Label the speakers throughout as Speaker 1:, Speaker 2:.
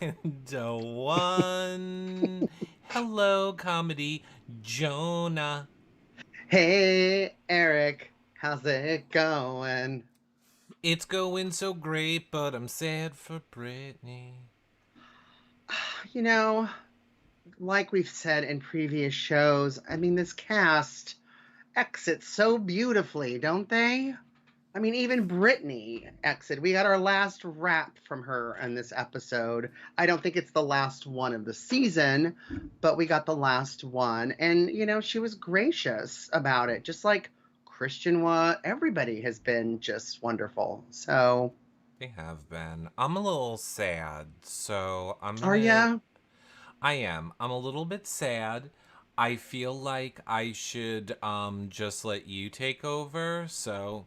Speaker 1: And a one. Hello, comedy, Jonah.
Speaker 2: Hey, Eric, how's it going?
Speaker 1: It's going so great, but I'm sad for Brittany.
Speaker 2: You know, like we've said in previous shows, I mean, this cast exits so beautifully, don't they? I mean, even Brittany exit. We got our last rap from her in this episode. I don't think it's the last one of the season, but we got the last one. And, she was gracious about it, just like Christian was. Everybody has been just wonderful. So,
Speaker 1: They have been. I'm a little sad, so I'm
Speaker 2: are
Speaker 1: gonna.
Speaker 2: ya?
Speaker 1: I am. I'm a little bit sad. I feel like I should just let you take over. So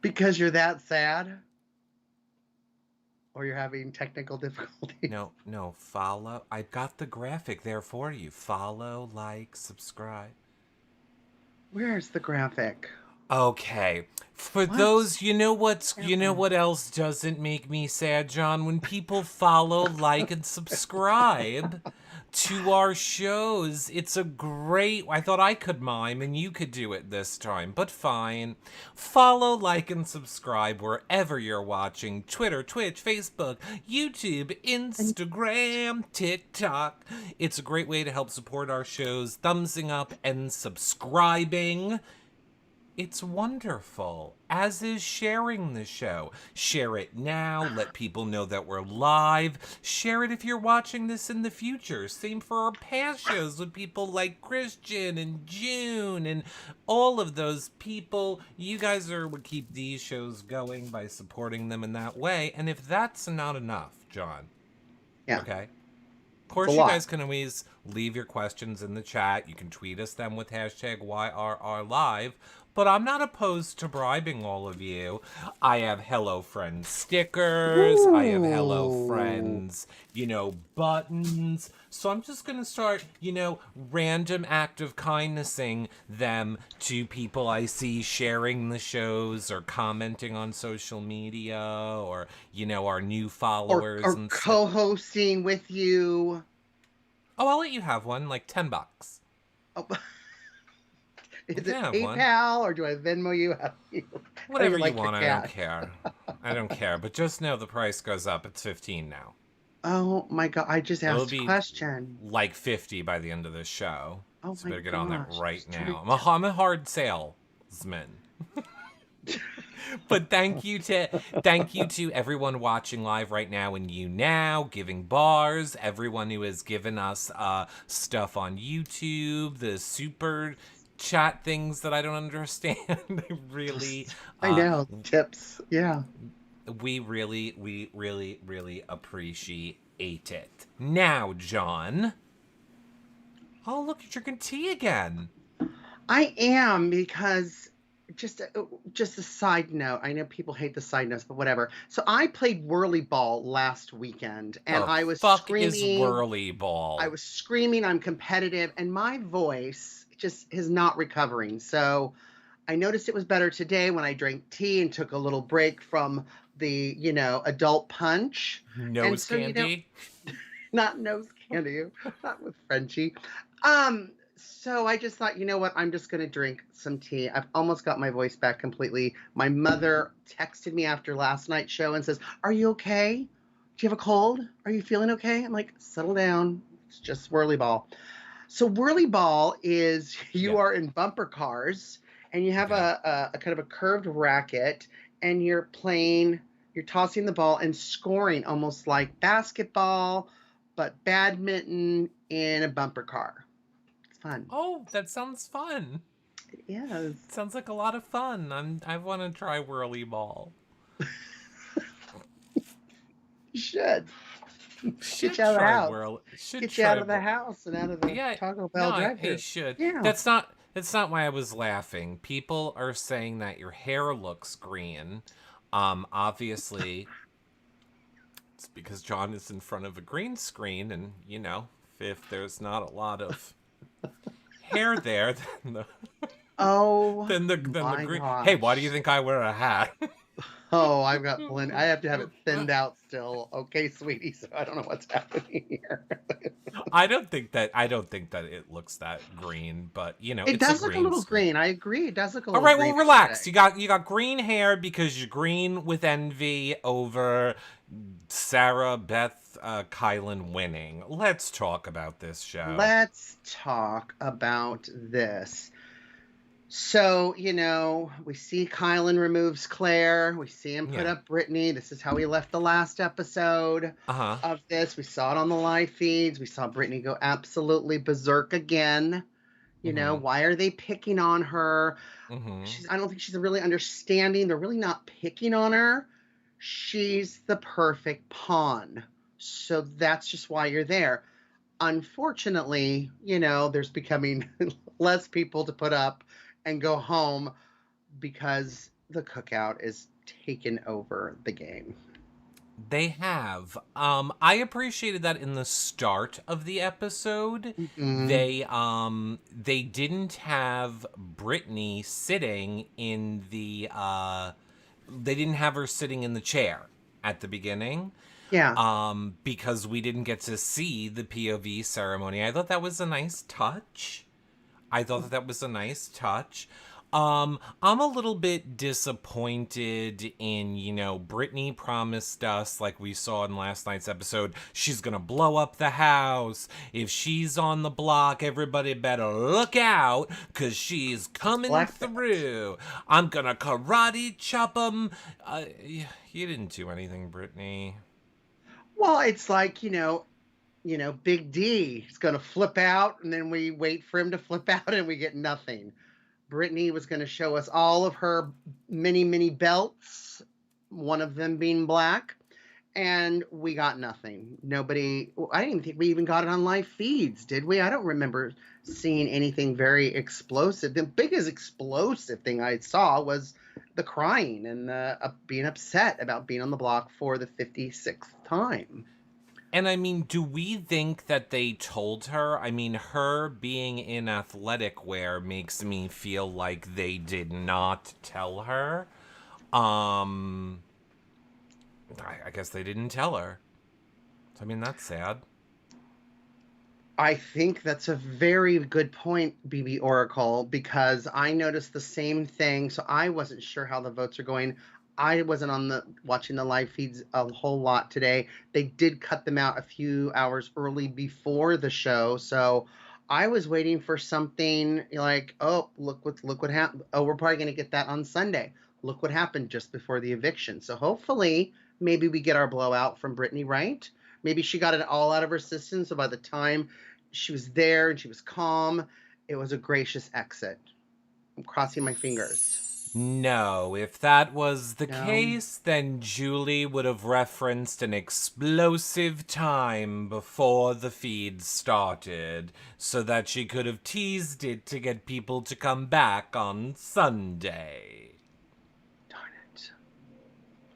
Speaker 2: Because you're that sad? Or you're having technical difficulties?
Speaker 1: no, follow. I've got the graphic there for you. Follow, like, subscribe.
Speaker 2: Where's the graphic?
Speaker 1: Okay. For
Speaker 2: What's
Speaker 1: those, you know
Speaker 2: happening?
Speaker 1: what else doesn't make me sad, John? When people follow, like, and subscribe to our shows. It's a great. I thought I could mime and you could do it this time, but fine. Follow, like, and subscribe wherever you're watching: Twitter, Twitch, Facebook, YouTube,
Speaker 2: And
Speaker 1: Instagram, TikTok. It's a great way to help support our shows, thumbsing up and subscribing. It's wonderful, as is sharing the show. Share it now, let people know that we're live. Share it if you're watching this in the future. Same for our past shows with people like Christian and June and all of those people. You guys are what keep these shows going by supporting them in that way. And if that's not enough, John,
Speaker 2: yeah,
Speaker 1: okay? Of
Speaker 2: it's a
Speaker 1: course, you
Speaker 2: lot.
Speaker 1: guys can always leave your questions in the chat. You can tweet us them with hashtag YRRLive. But I'm not opposed to bribing all of you. I have Hello Friends stickers. I have Hello
Speaker 2: Ooh.
Speaker 1: Friends, buttons. So I'm just going to start, random act of kindnessing them to people I see sharing the shows or commenting on social media or, our new
Speaker 2: Or
Speaker 1: followers
Speaker 2: or
Speaker 1: and stuff.
Speaker 2: co-hosting with you.
Speaker 1: Oh, I'll let you have one, like $10.
Speaker 2: Oh,
Speaker 1: You
Speaker 2: is
Speaker 1: can
Speaker 2: it
Speaker 1: have one.
Speaker 2: PayPal or do I Venmo you? How do you, how do you
Speaker 1: Whatever you
Speaker 2: like your
Speaker 1: want, I don't
Speaker 2: cash?
Speaker 1: care. I don't care, but just know the price goes up. It's 15 now.
Speaker 2: Oh my God, I just
Speaker 1: It'll
Speaker 2: asked a
Speaker 1: be
Speaker 2: question.
Speaker 1: like 50 by the end of this show.
Speaker 2: Oh
Speaker 1: So
Speaker 2: my
Speaker 1: better get on that
Speaker 2: gosh, I
Speaker 1: right
Speaker 2: was trying
Speaker 1: now.
Speaker 2: to tell.
Speaker 1: I'm a hard salesman. But thank you to everyone watching live right now and you now, giving bars, everyone who has given us stuff on YouTube, the super chat things that I don't understand. I really
Speaker 2: I know, tips. Yeah.
Speaker 1: we really appreciate it. Now, John. Oh, look, you're drinking tea again.
Speaker 2: I am because just a side note. I know people hate the side notes, but whatever. So I played Whirlyball last weekend, and
Speaker 1: The
Speaker 2: I was
Speaker 1: fuck is
Speaker 2: screaming. I
Speaker 1: Whirlyball?
Speaker 2: was screaming. I'm competitive, and my voice just is not recovering. So I noticed it was better today when I drank tea and took a little break from the adult punch. And
Speaker 1: Nose
Speaker 2: so
Speaker 1: candy?
Speaker 2: not nose candy, not with Frenchie. So I just thought, you know what? I'm just going to drink some tea. I've almost got my voice back completely. My mother texted me after last night's show and says, "Are you okay? Do you have a cold? Are you feeling okay?" I'm like, "Settle down. It's just Whirly Ball." So Whirly Ball is you
Speaker 1: Yeah.
Speaker 2: are in bumper cars and you have
Speaker 1: Okay.
Speaker 2: a kind of a curved racket and you're tossing the ball and scoring almost like basketball, but badminton in a bumper car. It's fun.
Speaker 1: Oh, that sounds fun.
Speaker 2: It is.
Speaker 1: Sounds like a lot of fun. I want to try Whirlyball.
Speaker 2: You should. Get
Speaker 1: Should
Speaker 2: you out of the
Speaker 1: try
Speaker 2: house.
Speaker 1: Whirl. Should
Speaker 2: Get you out
Speaker 1: try
Speaker 2: of the house and out of the
Speaker 1: Yeah,
Speaker 2: Taco
Speaker 1: no,
Speaker 2: Bell
Speaker 1: I
Speaker 2: drive-thru.
Speaker 1: should.
Speaker 2: Yeah.
Speaker 1: That's not why I was laughing. People are saying that your hair looks green. Obviously, it's because John is in front of a green screen, and if there's not a lot of hair there,
Speaker 2: Oh
Speaker 1: then the
Speaker 2: my
Speaker 1: green. Hey, why do you
Speaker 2: gosh.
Speaker 1: think I wear a hat?
Speaker 2: Oh, I've got plenty. I have to have it thinned out still. Okay, sweetie. So I don't know what's happening here.
Speaker 1: I don't think that it looks that green, but
Speaker 2: It
Speaker 1: it's a
Speaker 2: does look a
Speaker 1: green
Speaker 2: little
Speaker 1: screen.
Speaker 2: green. I agree. It does look a
Speaker 1: All
Speaker 2: little
Speaker 1: right, well,
Speaker 2: greenish
Speaker 1: relax.
Speaker 2: today.
Speaker 1: You got green hair because you're green with envy over Sarah Beth Kylan winning. Let's talk about this show.
Speaker 2: Let's talk about this. So, we see Kylan removes Claire. We see him put
Speaker 1: Yeah.
Speaker 2: up Brittany. This is how he left the last episode
Speaker 1: Uh-huh.
Speaker 2: of this. We saw it on the live feeds. We saw Brittany go absolutely berserk again.
Speaker 1: Mm-hmm.
Speaker 2: Why are they picking on her?
Speaker 1: Mm-hmm.
Speaker 2: I don't think she's really understanding. They're really not picking on her. She's the perfect pawn. So that's just why you're there. Unfortunately, there's becoming less people to put up and go home because the cookout is taking over the game.
Speaker 1: They have. I appreciated that in the start of the episode.
Speaker 2: Mm-mm.
Speaker 1: They didn't have Brittany sitting in the they didn't have her sitting in the chair at the beginning.
Speaker 2: Yeah.
Speaker 1: Because we didn't get to see the POV ceremony. I thought that was a nice touch. I'm a little bit disappointed in, Brittany promised us, like we saw in last night's episode, she's gonna blow up the house. If she's on the block, everybody better look out, cause she's coming through. I'm gonna karate chop 'em. You didn't do anything, Brittany.
Speaker 2: Well, it's like, Big D is going to flip out, and then we wait for him to flip out, and we get nothing. Brittany was going to show us all of her many, many belts, one of them being black, and we got nothing. Nobody, I didn't even think we even got it on live feeds, did we? I don't remember seeing anything very explosive. The biggest explosive thing I saw was the crying and the being upset about being on the block for the 56th time.
Speaker 1: And I mean, do we think that they told her? I mean, her being in athletic wear makes me feel like they did not tell her. I guess they didn't tell her. So, I mean, that's sad.
Speaker 2: I think that's a very good point, BB Oracle, because I noticed the same thing. So I wasn't sure how the votes are going. I wasn't watching the live feeds a whole lot today. They did cut them out a few hours early before the show, so I was waiting for something like, oh, look what happened. Oh, we're probably going to get that on Sunday. Look what happened just before the eviction. So hopefully, maybe we get our blowout from Brittany, right? Maybe she got it all out of her system, so by the time she was there and she was calm, it was a gracious exit. I'm crossing my fingers.
Speaker 1: No, if that was the
Speaker 2: No.
Speaker 1: case, then Julie would have referenced an explosive time before the feed started, so that she could have teased it to get people to come back on Sunday.
Speaker 2: Darn it.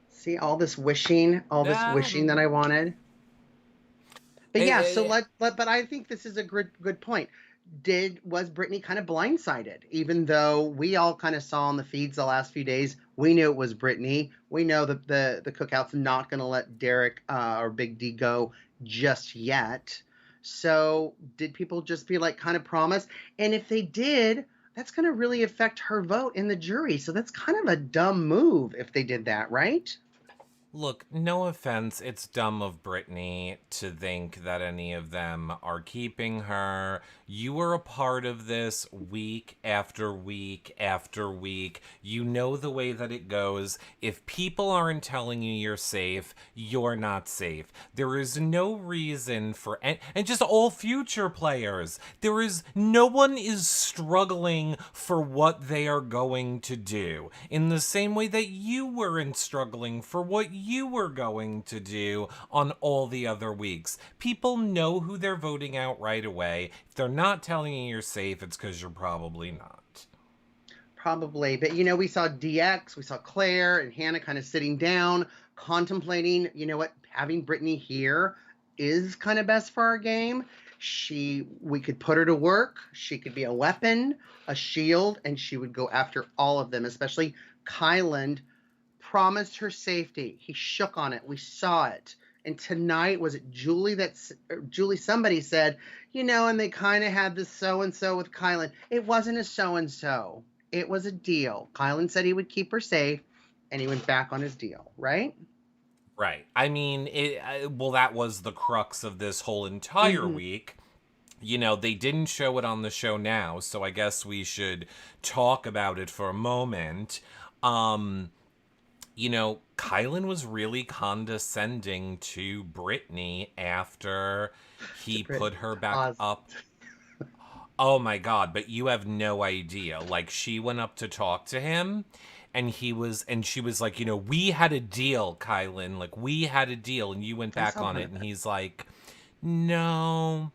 Speaker 2: See all this wishing that I wanted. But yeah, so but I think this is a good point. Was Brittany kind of blindsided, even though we all kind of saw on the feeds the last few days, we knew it was Brittany. We know that the Cookout's not going to let Derek or Big D go just yet. So did people just be like kind of promise? And if they did, that's going to really affect her vote in the jury. So that's kind of a dumb move if they did that, right?
Speaker 1: Look, no offense, it's dumb of Brittany to think that any of them are keeping her. You were a part of this week after week after week. You know the way that it goes. If people aren't telling you you're safe, you're not safe. There is no reason for, and just all future players, no one is struggling for what they are going to do. In the same way that you weren't struggling for what you were going to do on all the other weeks. People know who they're voting out right away. If they're not telling you you're safe, it's because you're probably not.
Speaker 2: Probably. But, we saw DX, we saw Claire and Hannah kind of sitting down, contemplating, what, having Brittany here is kind of best for our game. We could put her to work. She could be a weapon, a shield, and she would go after all of them, especially Kyland promised her safety. He shook on it. We saw it. And tonight, was it Julie somebody said, and they kind of had this so-and-so with Kyland. It wasn't a so-and-so. It was a deal. Kyland said he would keep her safe, and he went back on his deal, right?
Speaker 1: Right. I mean, that was the crux of this whole entire week. They didn't show it on the show now, so I guess we should talk about it for a moment. Kylan was really condescending to Brittany after he put her back up. Oh my God, but you have no idea. Like, she went up to talk to him, and she was like, we had a deal, Kylan. Like, we had a deal, and you went back on it. And he's like, no.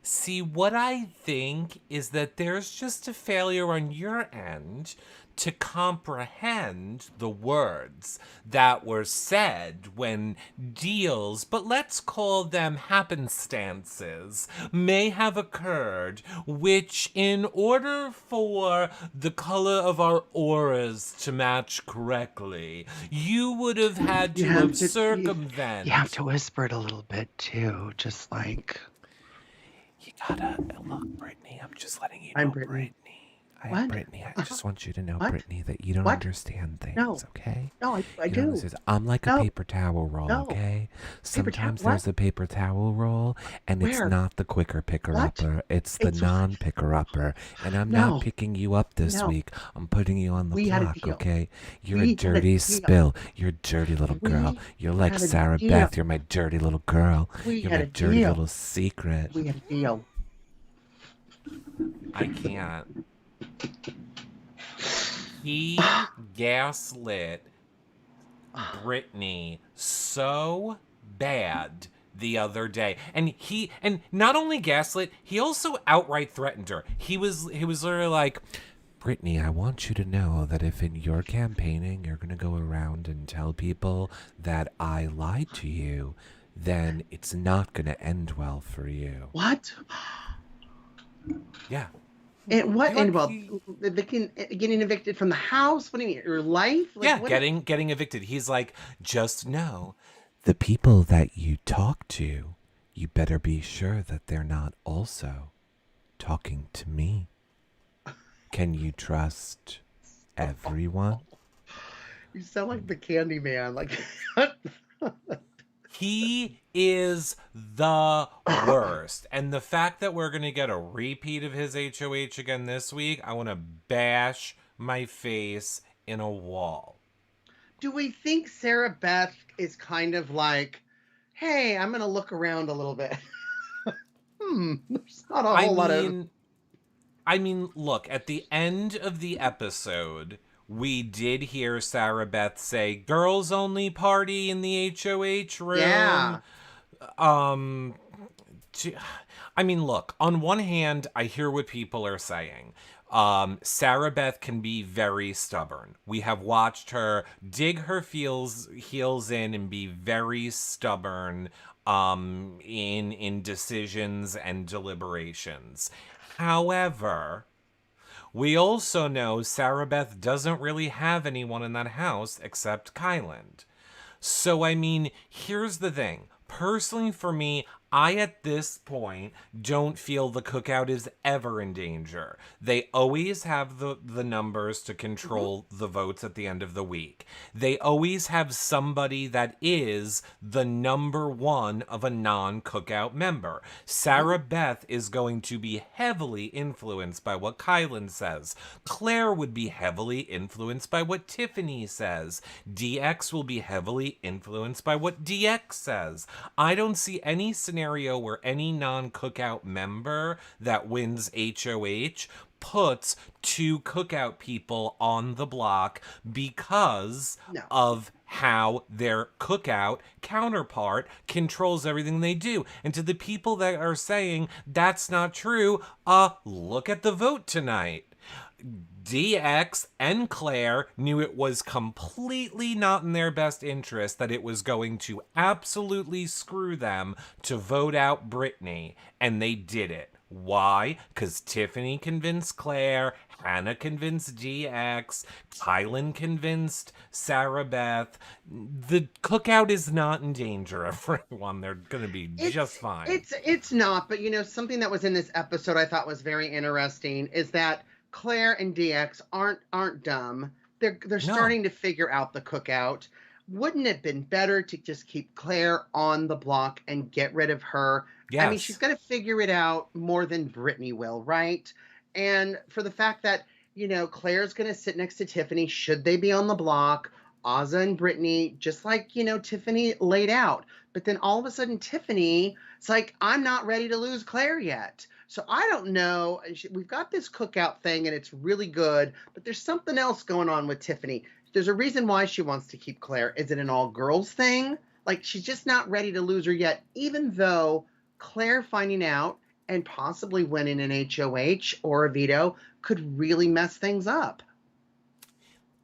Speaker 1: See, what I think is that there's just a failure on your end to comprehend the words that were said when deals, but let's call them happenstances, may have occurred, which in order for the color of our auras to match correctly, you would have had to have circumvent.
Speaker 2: You have to whisper it a little bit too, just like...
Speaker 1: You gotta, look, Brittany, I'm just letting you know,
Speaker 2: I'm Brittany.
Speaker 1: Brittany, I just want you to know, Brittany, that you don't understand things, okay?
Speaker 2: No, I do.
Speaker 1: I'm like a paper towel roll, okay? Sometimes there's a paper towel roll, and it's not the quicker picker-upper. It's the non-picker-upper. And I'm not picking you up this week. I'm putting you on the block, okay? You're a dirty spill. You're a dirty little girl. You're like Sarah Beth. You're my dirty little girl. You're my dirty little secret.
Speaker 2: We had a deal.
Speaker 1: I can't. He gaslit Brittany so bad the other day. And not only gaslit, he also outright threatened her. He was literally like, Brittany, I want you to know that if in your campaigning you're going to go around and tell people that I lied to you, then it's not going to end well for you.
Speaker 2: What?
Speaker 1: Yeah.
Speaker 2: And what? And well, getting evicted from the house? What do you mean? Your life?
Speaker 1: Like, yeah, getting evicted. He's like, just know, the people that you talk to, you better be sure that they're not also talking to me. Can you trust everyone?
Speaker 2: You sound like the Candyman. Like,
Speaker 1: he is the worst. And the fact that we're going to get a repeat of his HOH again this week, I want to bash my face in a wall.
Speaker 2: Do we think Sarah Beth is kind of like, hey, I'm going to look around a little bit? There's not a whole lot of...
Speaker 1: I mean, look, at the end of the episode, we did hear Sarah Beth say, girls only party in the HOH room.
Speaker 2: Yeah.
Speaker 1: I mean, look, on one hand, I hear what people are saying. Sarah Beth can be very stubborn. We have watched her dig her heels in and be very stubborn in decisions and deliberations. However, we also know Sarah Beth doesn't really have anyone in that house except Kyland. So, I mean, here's the thing. Personally, for me, I, at this point, don't feel the Cookout is ever in danger. They always have the numbers to control the votes at the end of the week. They always have somebody that is the number one of a non-Cookout member. Sarah Beth is going to be heavily influenced by what Kylan says. Claire would be heavily influenced by what Tiffany says. DX will be heavily influenced by what DX says. I don't see any scenario where any non-Cookout member that wins HOH puts 2 Cookout people on the block because
Speaker 2: No.
Speaker 1: of how their Cookout counterpart controls everything they do. And to the people that are saying that's not true, look at the vote tonight. DX and Claire knew it was completely not in their best interest, that it was going to absolutely screw them to vote out Brittany, and they did it. Why? Because Tiffany convinced Claire, Hannah convinced DX, Kylan convinced Sarah Beth. The Cookout is not in danger, everyone. They're going to be just fine.
Speaker 2: It's not, but something that was in this episode I thought was very interesting is that Claire and DX aren't dumb. They're starting to figure out the Cookout. Wouldn't it have been better to just keep Claire on the block and get rid of her?
Speaker 1: Yes.
Speaker 2: I mean, she's going to figure it out more than Brittany will, right? And for the fact that, Claire's going to sit next to Tiffany, should they be on the block, Azah and Brittany, just like, Tiffany laid out. But then all of a sudden, Tiffany, it's like, I'm not ready to lose Claire yet. So I don't know. We've got this Cookout thing, and it's really good, but there's something else going on with Tiffany. There's a reason why she wants to keep Claire. Is it an all-girls thing? Like, she's just not ready to lose her yet, even though Claire finding out and possibly winning an HOH or a veto could really mess things up.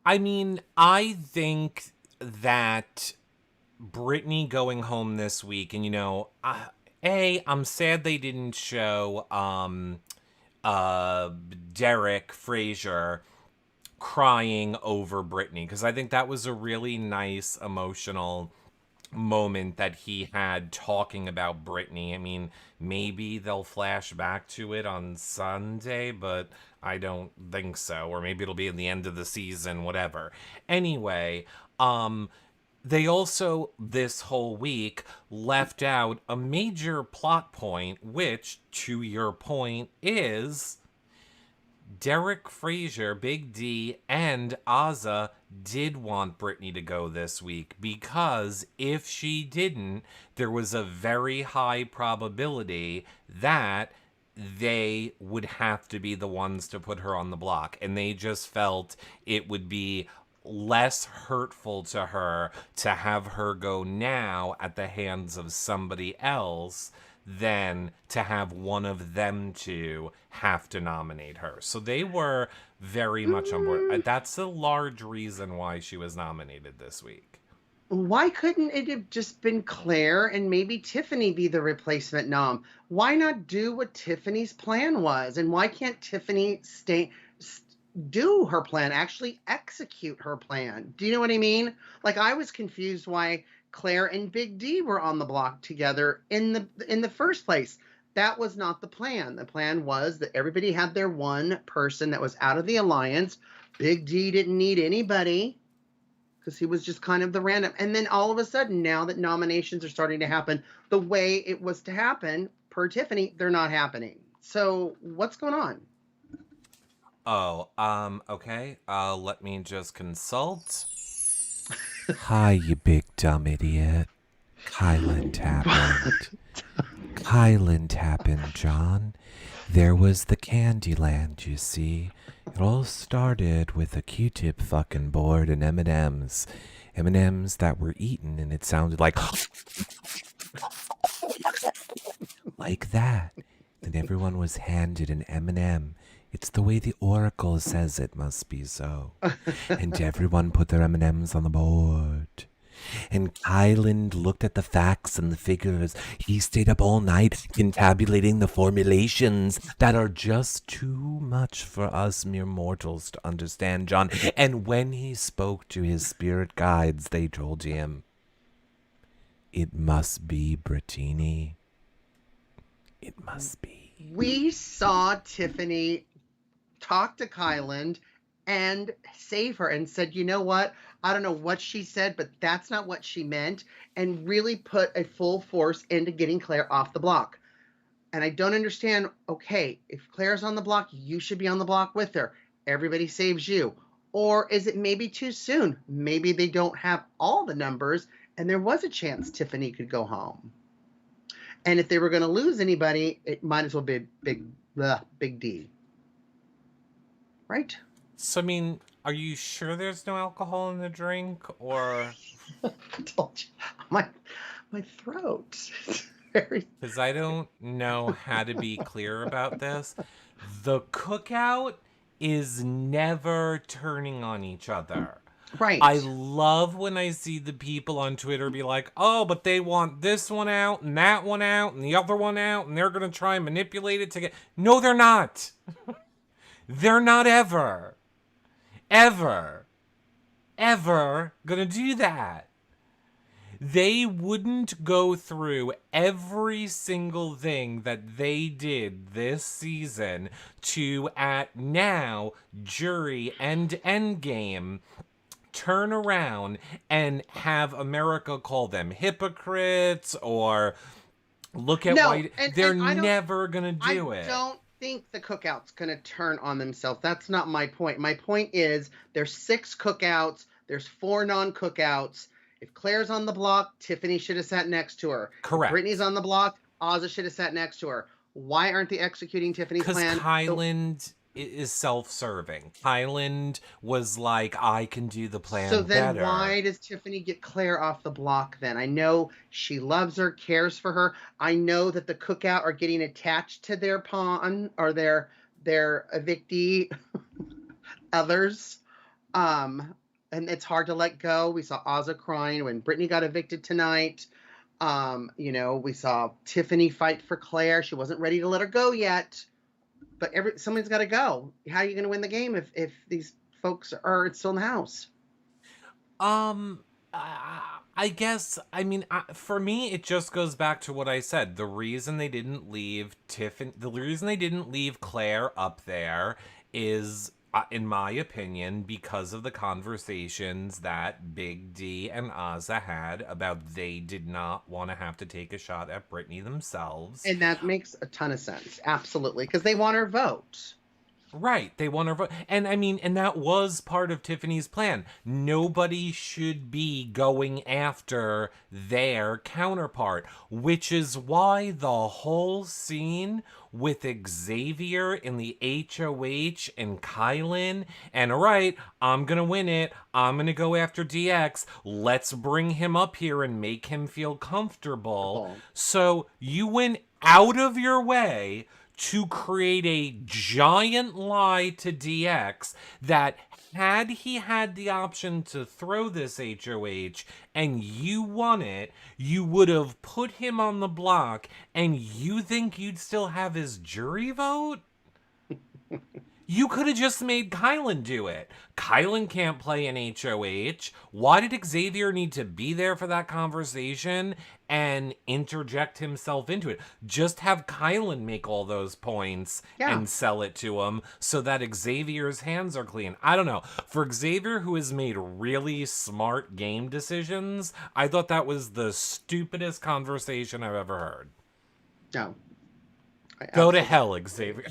Speaker 1: I mean, I think that Brittany going home this week, and I'm sad they didn't show Derek Frazier crying over Brittany, because I think that was a really nice emotional moment that he had talking about Brittany. I mean, maybe they'll flash back to it on Sunday, but I don't think so. Or maybe it'll be at the end of the season, whatever. Anyway, they also, this whole week, left out a major plot point, which, to your point, is Derek Frazier, Big D, and Azah did want Brittany to go this week, because if she didn't, there was a very high probability that they would have to be the ones to put her on the block. And they just felt it would be less hurtful to her to have her go now at the hands of somebody else than to have one of them two have to nominate her. So they were very much on board. That's a large reason why she was nominated this week.
Speaker 2: Why couldn't it have just been Claire and maybe Tiffany be the replacement nom? Why not do what Tiffany's plan was? And why can't Tiffany do her plan, actually execute her plan? Do you know what I mean? Like, I was confused why Claire and Big D were on the block together in the first place. That was not the plan. The plan was that everybody had their one person that was out of the alliance. Big D didn't need anybody because he was just kind of the random. And then all of a sudden, now that nominations are starting to happen the way it was to happen per Tiffany, they're not happening. So what's going on?
Speaker 1: Oh, okay. Let me just consult. Hi, you big dumb idiot. Kylan happened. Kylan happened, John. There was the Candyland, you see. It all started with a Q-tip fucking board and M&Ms. M&Ms that were eaten, and it sounded like like that. And everyone was handed an M&M. It's the way the Oracle says it must be so. And everyone put their M&Ms on the board. And Kylan looked at the facts and the figures. He stayed up all night confabulating the formulations that are just too much for us mere mortals to understand, John. And when he spoke to his spirit guides, they told him, it must be Brittany. It must be.
Speaker 2: We saw Tiffany talk to Kylan and save her and said, you know what? I don't know what she said, but that's not what she meant, and really put a full force into getting Claire off the block. And I don't understand, okay, if Claire's on the block, you should be on the block with her. Everybody saves you. Or is it maybe too soon? Maybe they don't have all the numbers, and there was a chance Tiffany could go home. And if they were going to lose anybody, it might as well be Big D. right?
Speaker 1: So, I mean, are you sure there's no alcohol in the drink, or...
Speaker 2: I told you. My throat. It's very...
Speaker 1: Because I don't know how to be clear about this. The Cookout is never turning on each other. I
Speaker 2: Right.
Speaker 1: love when I see the people on Twitter be like, oh, but they want this one out and that one out and the other one out, and they're going to try and manipulate it to get... No, they're not. They're not ever, ever, ever going to do that. They wouldn't go through every single thing that they did this season to, at now, Jury and Endgame, turn around and have America call them hypocrites or look at
Speaker 2: No,
Speaker 1: white.
Speaker 2: and
Speaker 1: They're never gonna do
Speaker 2: I
Speaker 1: it.
Speaker 2: don't think the Cookout's gonna turn on themselves. That's not my point. My point is there's 6 Cookouts, there's 4 non-Cookouts. If Claire's on the block, Tiffany should have sat next to her.
Speaker 1: Correct.
Speaker 2: If Brittany's on the block, Ozza should have sat next to her. Why aren't they executing Tiffany's
Speaker 1: Because
Speaker 2: plan?
Speaker 1: Kyland is self-serving. Kyland was like, I can do the plan
Speaker 2: So then
Speaker 1: better.
Speaker 2: why does Tiffany get Claire off the block then? I know she loves her, cares for her. I know that the Cookout are getting attached to their pawn or their evictee others. And it's hard to let go. We saw Ozza crying when Brittany got evicted tonight. We saw Tiffany fight for Claire. She wasn't ready to let her go yet. But someone's got to go. How are you going to win the game if these folks are still in the house?
Speaker 1: I guess, I mean, for me, it just goes back to what I said. The reason they didn't leave the reason they didn't leave Claire up there is, in my opinion, because of the conversations that Big D and Ozza had about they did not want to have to take a shot at Brittany themselves.
Speaker 2: And that makes a ton of sense. Absolutely. Because they want her vote.
Speaker 1: Right, they want her vote. And I mean, and that was part of Tiffany's plan. Nobody should be going after their counterpart, which is why the whole scene with Xavier in the HOH and Kylan, and all right, I'm gonna win it. I'm gonna go after DX. Let's bring him up here and make him feel comfortable. So you went out of your way to create a giant lie to DX that had he had the option to throw this HOH and you won it, you would have put him on the block, and you think you'd still have his jury vote? You could have just made Kylan do it. Kylan can't play an HOH. Why did Xavier need to be there for that conversation and interject himself into it? Just have Kylan make all those points and sell it to him so that Xavier's hands are clean. I don't know. For Xavier, who has made really smart game decisions, I thought that was the stupidest conversation I've ever heard.
Speaker 2: No.
Speaker 1: Go to hell, Xavier.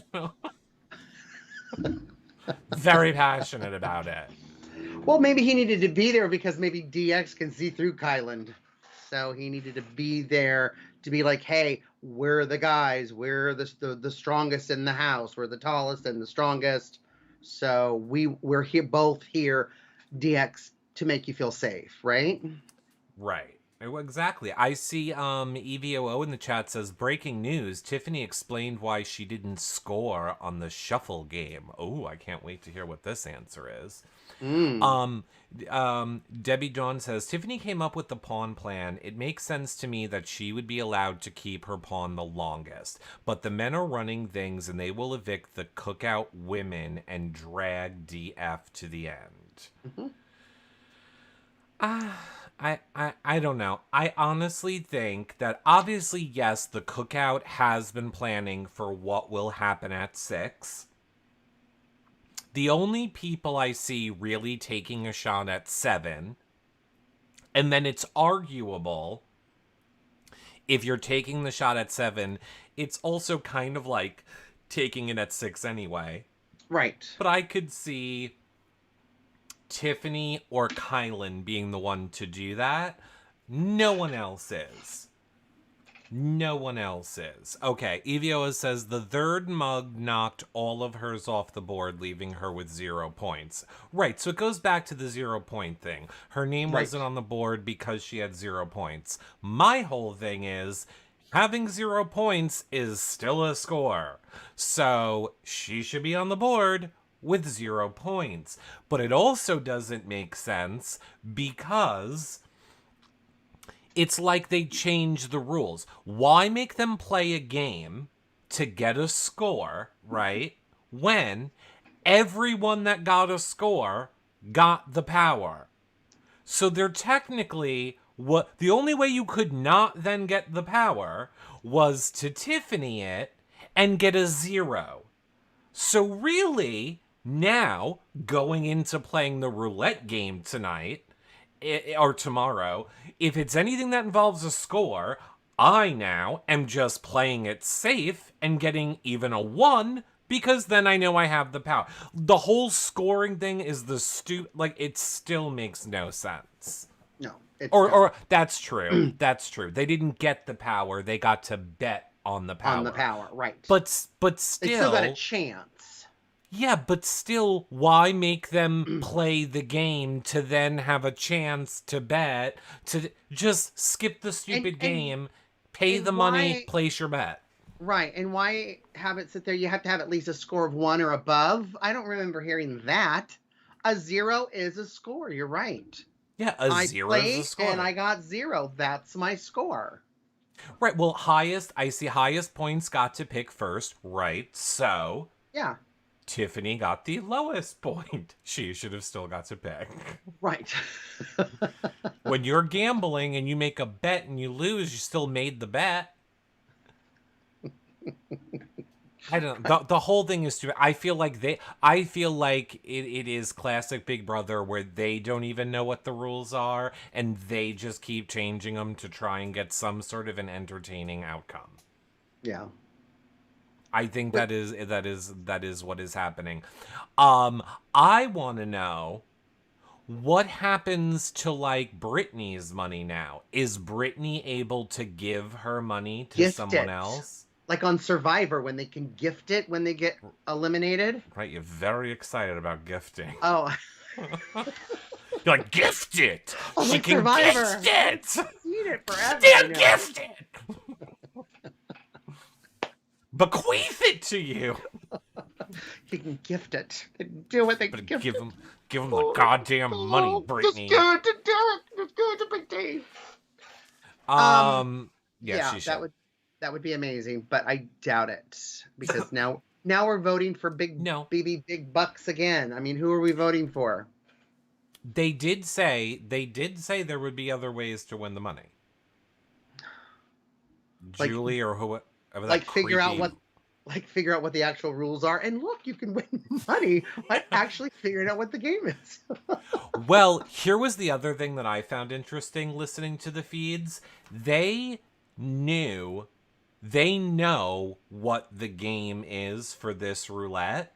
Speaker 1: Very passionate about it.
Speaker 2: Well, maybe he needed to be there because maybe DX can see through Kylan. So he needed to be there to be like, hey, we're the guys. We're the strongest in the house. We're the tallest and the strongest. So we're here, both here, DX, to make you feel safe, right?
Speaker 1: Right. Exactly. I see EVOO in the chat says, breaking news, Tiffany explained why she didn't score on the shuffle game. Oh, I can't wait to hear what this answer is. Debbie Dawn says, Tiffany came up with the pawn plan. It makes sense to me that she would be allowed to keep her pawn the longest. But the men are running things and they will evict the Cookout women and drag DF to the end. I don't know. I honestly think that obviously, yes, the Cookout has been planning for what will happen at 6. The only people I see really taking a shot at 7, and then it's arguable if you're taking the shot at 7, it's also kind of like taking it at 6 anyway.
Speaker 2: Right.
Speaker 1: But I could see Tiffany or Kylan being the one to do that. No one else is. No one else is. Okay, Evioa says the third mug knocked all of hers off the board, leaving her with 0 points. Right, so it goes back to the 0 point thing. Her name
Speaker 2: Right.
Speaker 1: wasn't on the board because she had 0 points. My whole thing is having 0 points is still a score. So she should be on the board with 0 points. But it also doesn't make sense because it's like they changed the rules. Why make them play a game to get a score, right? When everyone that got a score got the power. So they're technically what the only way you could not then get the power was to Tiffany it and get a 0. So really, now going into playing the roulette game tonight, or tomorrow, if it's anything that involves a score, I now am just playing it safe and getting even a 1 because then I know I have the power. The whole scoring thing is like, it still makes no sense.
Speaker 2: No, it's
Speaker 1: Or that's true. That's true. They didn't get the power. They got to bet on the power.
Speaker 2: on the power, right.
Speaker 1: But still,
Speaker 2: It still got a chance.
Speaker 1: yeah, but still, why make them play the game to then have a chance to bet? To just skip the stupid game, pay the money, place your bet.
Speaker 2: Right, and why have it sit there? You have to have at least a score of 1 or above. I don't remember hearing that. A 0 is a score. You're right.
Speaker 1: Yeah, a 0 is a score.
Speaker 2: And I got 0. That's my score.
Speaker 1: Right, well, I see highest points got to pick first, right? So,
Speaker 2: yeah.
Speaker 1: Tiffany got the lowest point. She should have still got to pick.
Speaker 2: Right.
Speaker 1: When you're gambling and you make a bet and you lose, you still made the bet. I don't know. The whole thing is stupid. I feel like it is classic Big Brother where they don't even know what the rules are and they just keep changing them to try and get some sort of an entertaining outcome.
Speaker 2: Yeah.
Speaker 1: I think that is what is happening. I want to know what happens to like Brittany's money now. Is Brittany able to give her money to someone else?
Speaker 2: Like on Survivor, when they can gift it when they get eliminated.
Speaker 1: Right, you're very excited about gifting.
Speaker 2: Oh.
Speaker 1: You're like, gift it!
Speaker 2: Oh,
Speaker 1: she
Speaker 2: like
Speaker 1: can
Speaker 2: Survivor.
Speaker 1: gift it!
Speaker 2: Eat it forever.
Speaker 1: Still gift it! Bequeath it to you!
Speaker 2: You can gift it. Do what they gift
Speaker 1: give them the goddamn money, Brittany.
Speaker 2: Just do it to Big D.
Speaker 1: Yeah,
Speaker 2: that would be amazing, but I doubt it because now we're voting for big bucks again. I mean, who are we voting for?
Speaker 1: They did say there would be other ways to win the money. Like, Julie or whoever.
Speaker 2: Like figure out what the actual rules are, and look, you can win money by actually figuring out what the game is.
Speaker 1: Well, here was the other thing that I found interesting listening to the feeds. They know what the game is for this roulette.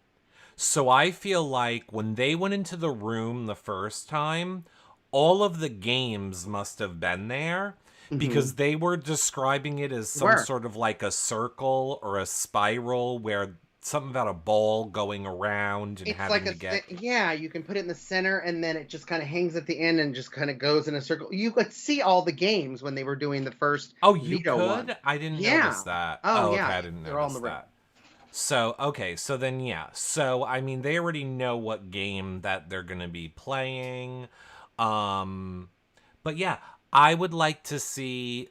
Speaker 1: So I feel like when they went into the room the first time, all of the games must have been there because they were describing it as some sort of like a circle or a spiral where something about a ball going around and having to get...
Speaker 2: Yeah, you can put it in the center and then it just kind of hangs at the end and just kind of goes in a circle. You could see all the games when they were doing the first
Speaker 1: veto
Speaker 2: could?
Speaker 1: One. I didn't notice that.
Speaker 2: Oh, yeah.
Speaker 1: Okay, I didn't notice that. So, okay, so then, yeah. So, I mean, they already know what game that they're going to be playing. But yeah, I would like to see...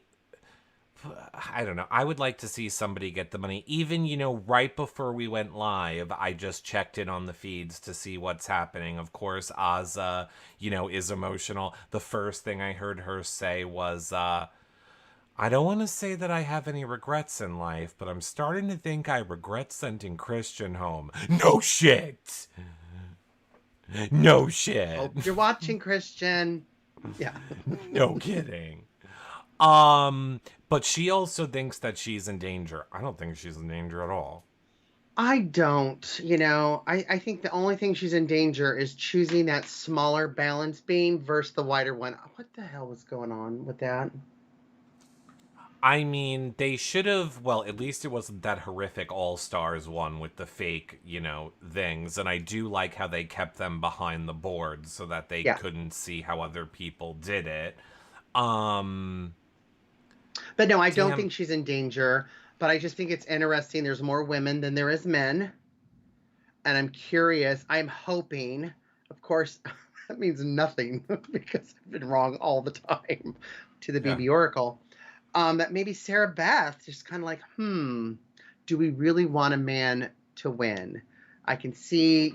Speaker 1: I don't know. I would like to see somebody get the money. Even, right before we went live, I just checked in on the feeds to see what's happening. Of course, Azza, is emotional. The first thing I heard her say was, I don't want to say that I have any regrets in life, but I'm starting to think I regret sending Christian home. No shit! No shit.
Speaker 2: Hope you're watching, Christian. Yeah.
Speaker 1: No kidding. But she also thinks that she's in danger. I don't think she's in danger at all.
Speaker 2: I don't. I think the only thing she's in danger is choosing that smaller balance beam versus the wider one. What the hell was going on with that?
Speaker 1: I mean, they should have, well, at least it wasn't that horrific All-Stars one with the fake, things. And I do like how they kept them behind the board so that they
Speaker 2: Yeah.
Speaker 1: couldn't see how other people did it. Um,
Speaker 2: But no, I don't
Speaker 1: damn.
Speaker 2: think she's in danger. But I just think it's interesting. There's more women than there is men. And I'm curious. I'm hoping, of course, that means nothing because I've been wrong all the time to the
Speaker 1: Yeah.
Speaker 2: BB Oracle. That maybe Sarah Beth just kind of like, do we really want a man to win? I can see,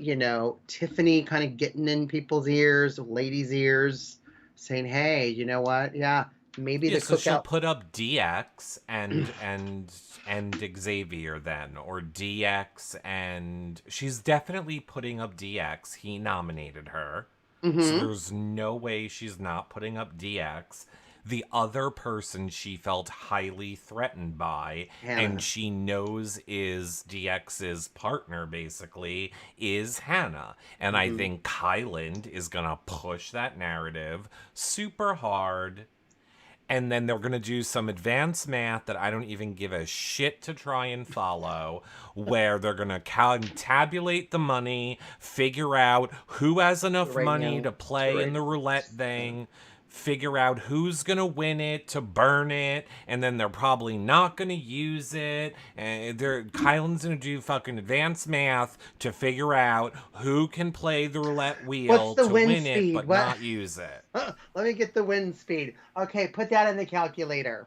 Speaker 2: Tiffany kind of getting in people's ears, ladies' ears, saying, hey, you know what? Yeah, maybe
Speaker 1: Yeah,
Speaker 2: the
Speaker 1: so she'll
Speaker 2: cookout.
Speaker 1: put up DX and Xavier then, or DX, and she's definitely putting up DX. He nominated her. So
Speaker 2: Mm-hmm.
Speaker 1: there's no way she's not putting up DX. The other person she felt highly threatened by, and
Speaker 2: Hannah.
Speaker 1: she knows is DX's partner, basically, is Hannah. And I
Speaker 2: Mm-hmm.
Speaker 1: think Kyland is going to push that narrative super hard, and then they're going to do some advanced math that I don't even give a shit to try and follow, where they're going to tabulate the money, figure out who has enough
Speaker 2: Right
Speaker 1: money
Speaker 2: now,
Speaker 1: to
Speaker 2: it's
Speaker 1: play in
Speaker 2: right.
Speaker 1: the roulette thing, figure out who's going to win it to burn it, and then they're probably not going to use it. And Kylan's going to do fucking advanced math to figure out who can play the roulette
Speaker 2: What's
Speaker 1: wheel
Speaker 2: the
Speaker 1: to
Speaker 2: wind
Speaker 1: win it
Speaker 2: speed?
Speaker 1: but
Speaker 2: What?
Speaker 1: not use it.
Speaker 2: Let me get the wind speed. Okay, put that in the calculator.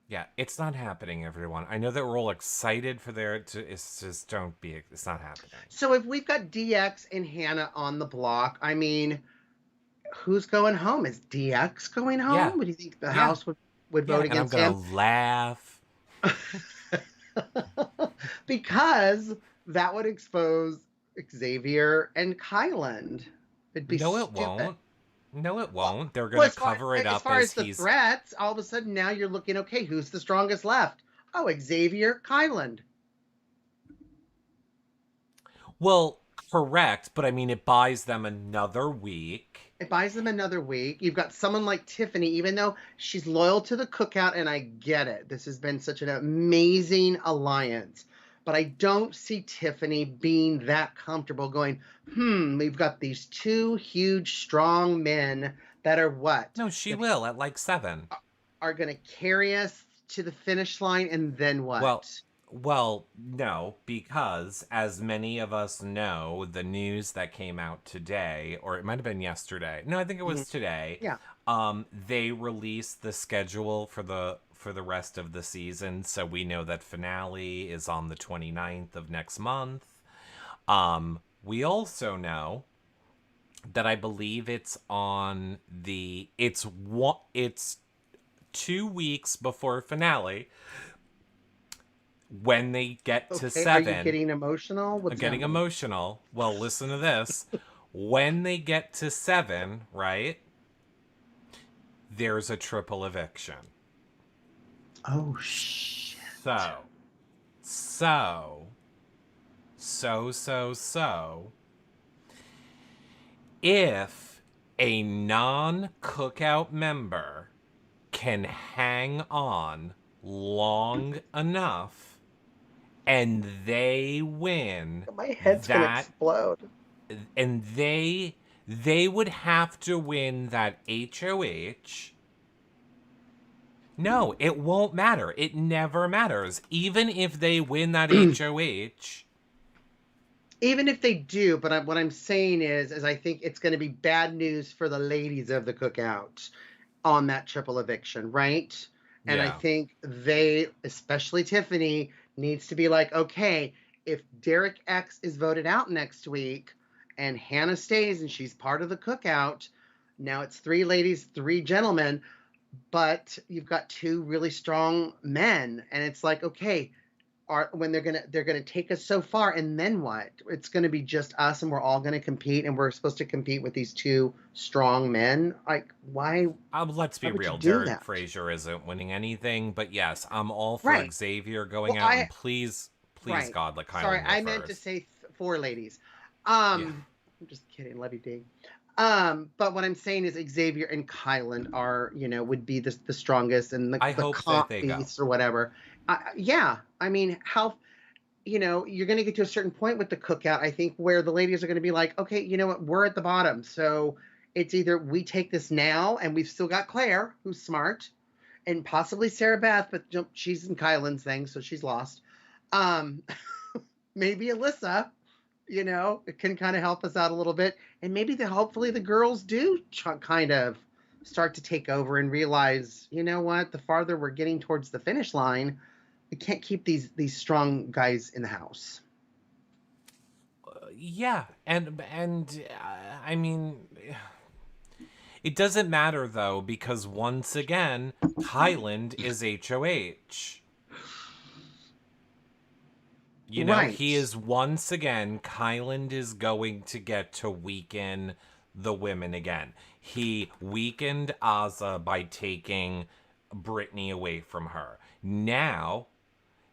Speaker 1: Yeah, it's not happening, everyone. I know that we're all excited for it's just don't be. It's not happening.
Speaker 2: So if we've got DX and Hannah on the block, I mean, who's going home? Is DX going
Speaker 1: Yeah,
Speaker 2: home? Would you think the
Speaker 1: yeah,
Speaker 2: House would vote
Speaker 1: yeah. And I'm
Speaker 2: against
Speaker 1: gonna
Speaker 2: him?
Speaker 1: laugh.
Speaker 2: Because that would expose Xavier and Kyland. It'd be
Speaker 1: No, it
Speaker 2: stupid.
Speaker 1: won't. No, it
Speaker 2: Well,
Speaker 1: won't. They're
Speaker 2: well,
Speaker 1: gonna cover it
Speaker 2: as
Speaker 1: up
Speaker 2: far
Speaker 1: as
Speaker 2: as the
Speaker 1: he's.
Speaker 2: threats, all of a sudden now you're looking, okay, who's the strongest left? Oh, Xavier, Kyland.
Speaker 1: Well, correct, but I mean, it buys them another week.
Speaker 2: It buys them another week. You've got someone like Tiffany, even though she's loyal to the cookout, and I get it. This has been such an amazing alliance. But I don't see Tiffany being that comfortable going, we've got these two huge, strong men that are what?
Speaker 1: No, she
Speaker 2: That
Speaker 1: will at like 7.
Speaker 2: are going to carry us to the finish line, and then
Speaker 1: Well,
Speaker 2: what?
Speaker 1: well, no, because as many of us know, the news that came out today, or it might have been yesterday. No, I think it
Speaker 2: Mhm.
Speaker 1: was today.
Speaker 2: Yeah.
Speaker 1: They released the schedule for the rest of the season, so we know that finale is on the 29th of next month. We also know that I believe it's 2 weeks before finale when they get to
Speaker 2: Okay. Are you
Speaker 1: 7.
Speaker 2: getting emotional?
Speaker 1: I'm
Speaker 2: What's
Speaker 1: getting
Speaker 2: happening?
Speaker 1: emotional. Well, listen to this. When they get to 7, right? There's a triple eviction.
Speaker 2: Oh, shit.
Speaker 1: So, so, so, if a non cookout member can hang on long enough and they win
Speaker 2: My head's going to
Speaker 1: that,
Speaker 2: explode.
Speaker 1: and they would have to win that HOH. No, it won't matter. It never matters. Even if they win that HOH.
Speaker 2: Even if they do, but what I'm saying is I think it's going to be bad news for the ladies of the cookout on that triple eviction, right? And I
Speaker 1: Yeah.
Speaker 2: think they, especially Tiffany, needs to be like, okay, if Derek X is voted out next week and Hannah stays and she's part of the cookout, now it's 3 ladies, 3 gentlemen, but you've got 2 really strong men, and it's like, okay, when they're gonna take us so far, and then what? It's gonna be just us, and we're all gonna compete, and we're supposed to compete with these 2 strong men. Like, why?
Speaker 1: Let's
Speaker 2: Why
Speaker 1: be
Speaker 2: would you
Speaker 1: real.
Speaker 2: do
Speaker 1: Derek
Speaker 2: that?
Speaker 1: Frazier isn't winning anything, but yes, I'm all for
Speaker 2: Right.
Speaker 1: Xavier going
Speaker 2: Well,
Speaker 1: out, and please, please,
Speaker 2: right.
Speaker 1: God, let
Speaker 2: Sorry,
Speaker 1: Kylan go
Speaker 2: I meant to
Speaker 1: first.
Speaker 2: say 4 ladies.
Speaker 1: Yeah.
Speaker 2: I'm just kidding. Love you, Dee. But what I'm saying is Xavier and Kylan are, would be the strongest and
Speaker 1: I
Speaker 2: the
Speaker 1: hope that
Speaker 2: comp
Speaker 1: they go.
Speaker 2: beasts or whatever. Yeah, I mean, how, you're going to get to a certain point with the cookout, I think, where the ladies are going to be like, okay, you know what, we're at the bottom. So it's either we take this now and we've still got Claire, who's smart, and possibly Sarah Beth, but she's in Kylan's thing, so she's lost. Um, Maybe Alyssa, it can kind of help us out a little bit. And maybe hopefully the girls do kind of start to take over and realize, you know what, the farther we're getting towards the finish line, we can't keep these strong guys in the house.
Speaker 1: Yeah, and I mean, it doesn't matter though, because once again, Kyland is HOH. He
Speaker 2: Right.
Speaker 1: is once again, Kyland is going to get to weaken the women again. He weakened Azza by taking Brittany away from her. Now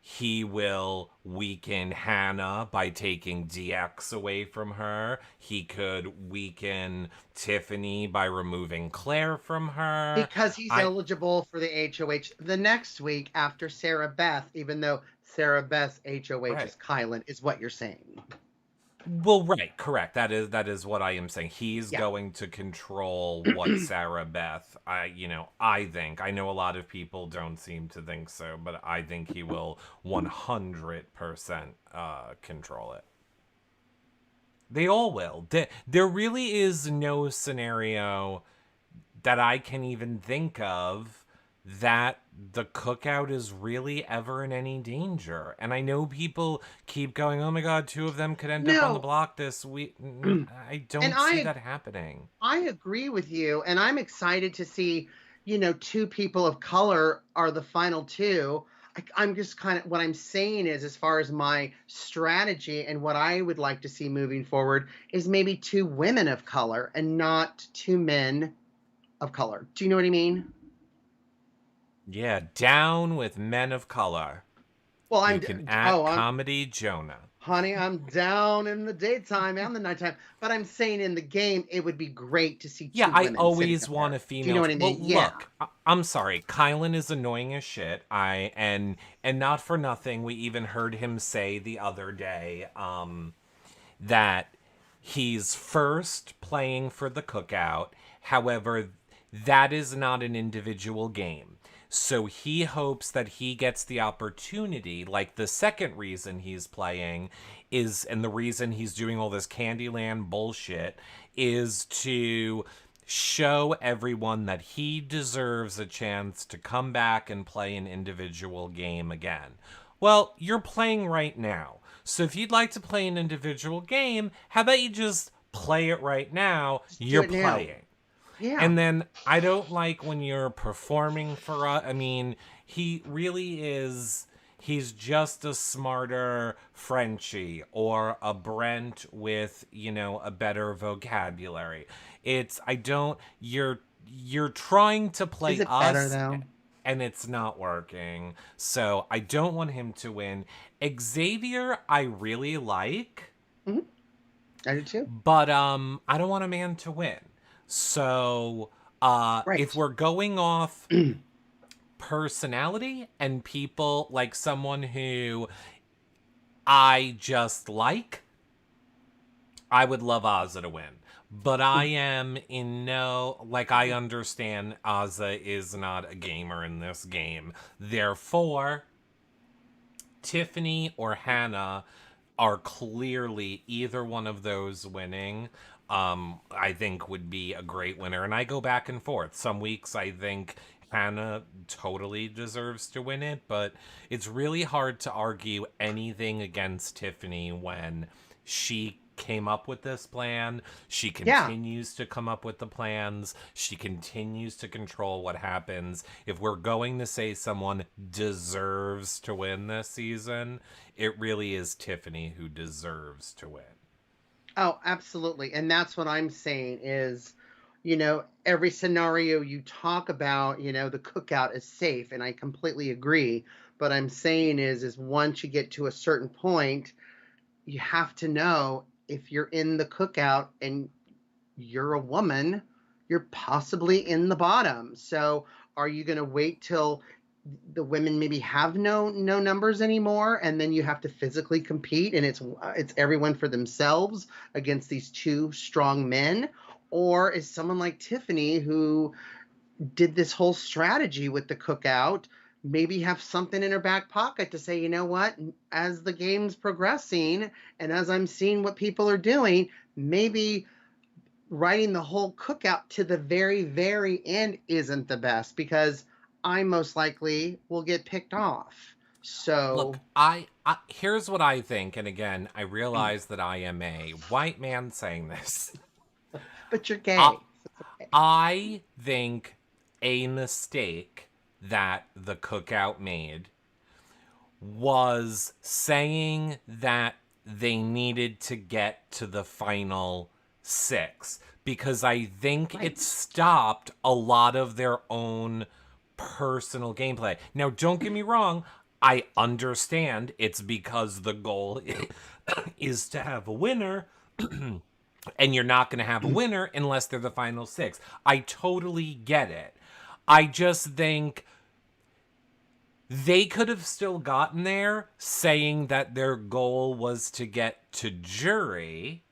Speaker 1: he will weaken Hannah by taking DX away from her. He could weaken Tiffany by removing Claire from her.
Speaker 2: Because he's
Speaker 1: I
Speaker 2: eligible for the HOH the next week after Sarah Beth, even though Sarah Beth's HOH
Speaker 1: right.
Speaker 2: is Kylan, is what you're saying.
Speaker 1: Well, right, correct. That is what I am saying. He's
Speaker 2: Yeah.
Speaker 1: going to control what Sarah Beth. I think. I know a lot of people don't seem to think so, but I think he will 100% control it. They all will. There really is no scenario that I can even think of that the cookout is really ever in any danger. And I know people keep going, "Oh my god, two of them could end up on the
Speaker 2: No.
Speaker 1: block this week."
Speaker 2: And
Speaker 1: I don't see that happening.
Speaker 2: I agree with you, and I'm excited to see, two people of color are the final two. I'm just kind of, what I'm saying is, as far as my strategy and what I would like to see moving forward, is maybe two women of color and not two men of color. Do you know what I mean?
Speaker 1: Yeah, down with men of color.
Speaker 2: Well,
Speaker 1: You can at
Speaker 2: I'm
Speaker 1: Comedy Jonah.
Speaker 2: honey, I'm down in the daytime and the nighttime, but I'm saying in the game, it would be great to see
Speaker 1: Yeah,
Speaker 2: two
Speaker 1: I
Speaker 2: women sitting
Speaker 1: always
Speaker 2: up
Speaker 1: want
Speaker 2: there.
Speaker 1: a
Speaker 2: Do you know
Speaker 1: female.
Speaker 2: what I
Speaker 1: Well,
Speaker 2: mean? Yeah.
Speaker 1: look, I'm sorry. Kylan is annoying as shit. And not for nothing. We even heard him say the other day, that he's first playing for the cookout. However, that is not an individual game. So he hopes that he gets the opportunity, like the second reason he's playing is, and the reason he's doing all this Candyland bullshit, is to show everyone that he deserves a chance to come back and play an individual game again. Well, you're playing right now. So if you'd like to play an individual game, how about you just play it right now?
Speaker 2: Just do
Speaker 1: You're
Speaker 2: it now.
Speaker 1: playing.
Speaker 2: Yeah.
Speaker 1: And then I don't like when you're performing for us. I mean, he really is. He's just a smarter Frenchie or a Brent with, a better vocabulary. I don't, you're trying to
Speaker 2: Is
Speaker 1: play
Speaker 2: it better
Speaker 1: us
Speaker 2: though?
Speaker 1: and it's not working. So I don't want him to win. Xavier, I really like,
Speaker 2: Hmm. I do too.
Speaker 1: but I don't want a man to win. So if
Speaker 2: Right.
Speaker 1: we're going off personality and people, like someone who I just like, I would love Ozza to win. But I am in no, like, I understand Ozza is not a gamer in this game. Therefore, Tiffany or Hannah are clearly either one of those winning. I think would be a great winner. And I go back and forth. Some weeks I think Hannah totally deserves to win it, but it's really hard to argue anything against Tiffany when she came up with this plan. She
Speaker 2: Yeah.
Speaker 1: continues to come up with the plans. She continues to control what happens. If we're going to say someone deserves to win this season, it really is Tiffany who deserves to win.
Speaker 2: Oh, absolutely. And that's what I'm saying is, every scenario you talk about, the cookout is safe, and I completely agree. But I'm saying is once you get to a certain point, you have to know if you're in the cookout and you're a woman, you're possibly in the bottom. So are you going to wait till the women maybe have no numbers anymore, and then you have to physically compete, and it's everyone for themselves against these two strong men? Or is someone like Tiffany, who did this whole strategy with the cookout, maybe have something in her back pocket to say, you know what, as the game's progressing and as I'm seeing what people are doing, maybe writing the whole cookout to the very, very end isn't the best, because I most likely will get picked off.
Speaker 1: Look,
Speaker 2: So,
Speaker 1: I here's what I think, and again, I realize that I am a white man saying this.
Speaker 2: but you're
Speaker 1: I,
Speaker 2: gay. So it's okay.
Speaker 1: I think a mistake that the cookout made was saying that they needed to get to the final six, because I think
Speaker 2: Right.
Speaker 1: it stopped a lot of their own personal gameplay. Now, don't get me wrong, I understand it's because the goal is to have a winner, and you're not going to have a winner unless they're the final six. I totally get it. I just think they could have still gotten there saying that their goal was to get to jury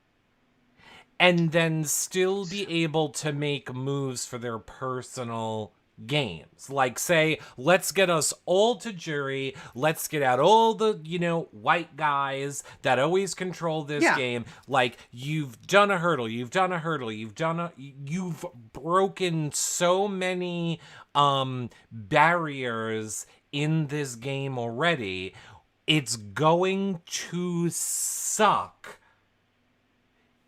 Speaker 1: and then still be able to make moves for their personal games. Like, say, let's get us all to jury. Let's get out all the, white guys that always control this
Speaker 2: Yeah.
Speaker 1: game. Like, you've done a hurdle, you've done a hurdle, you've broken so many barriers in this game already. It's going to suck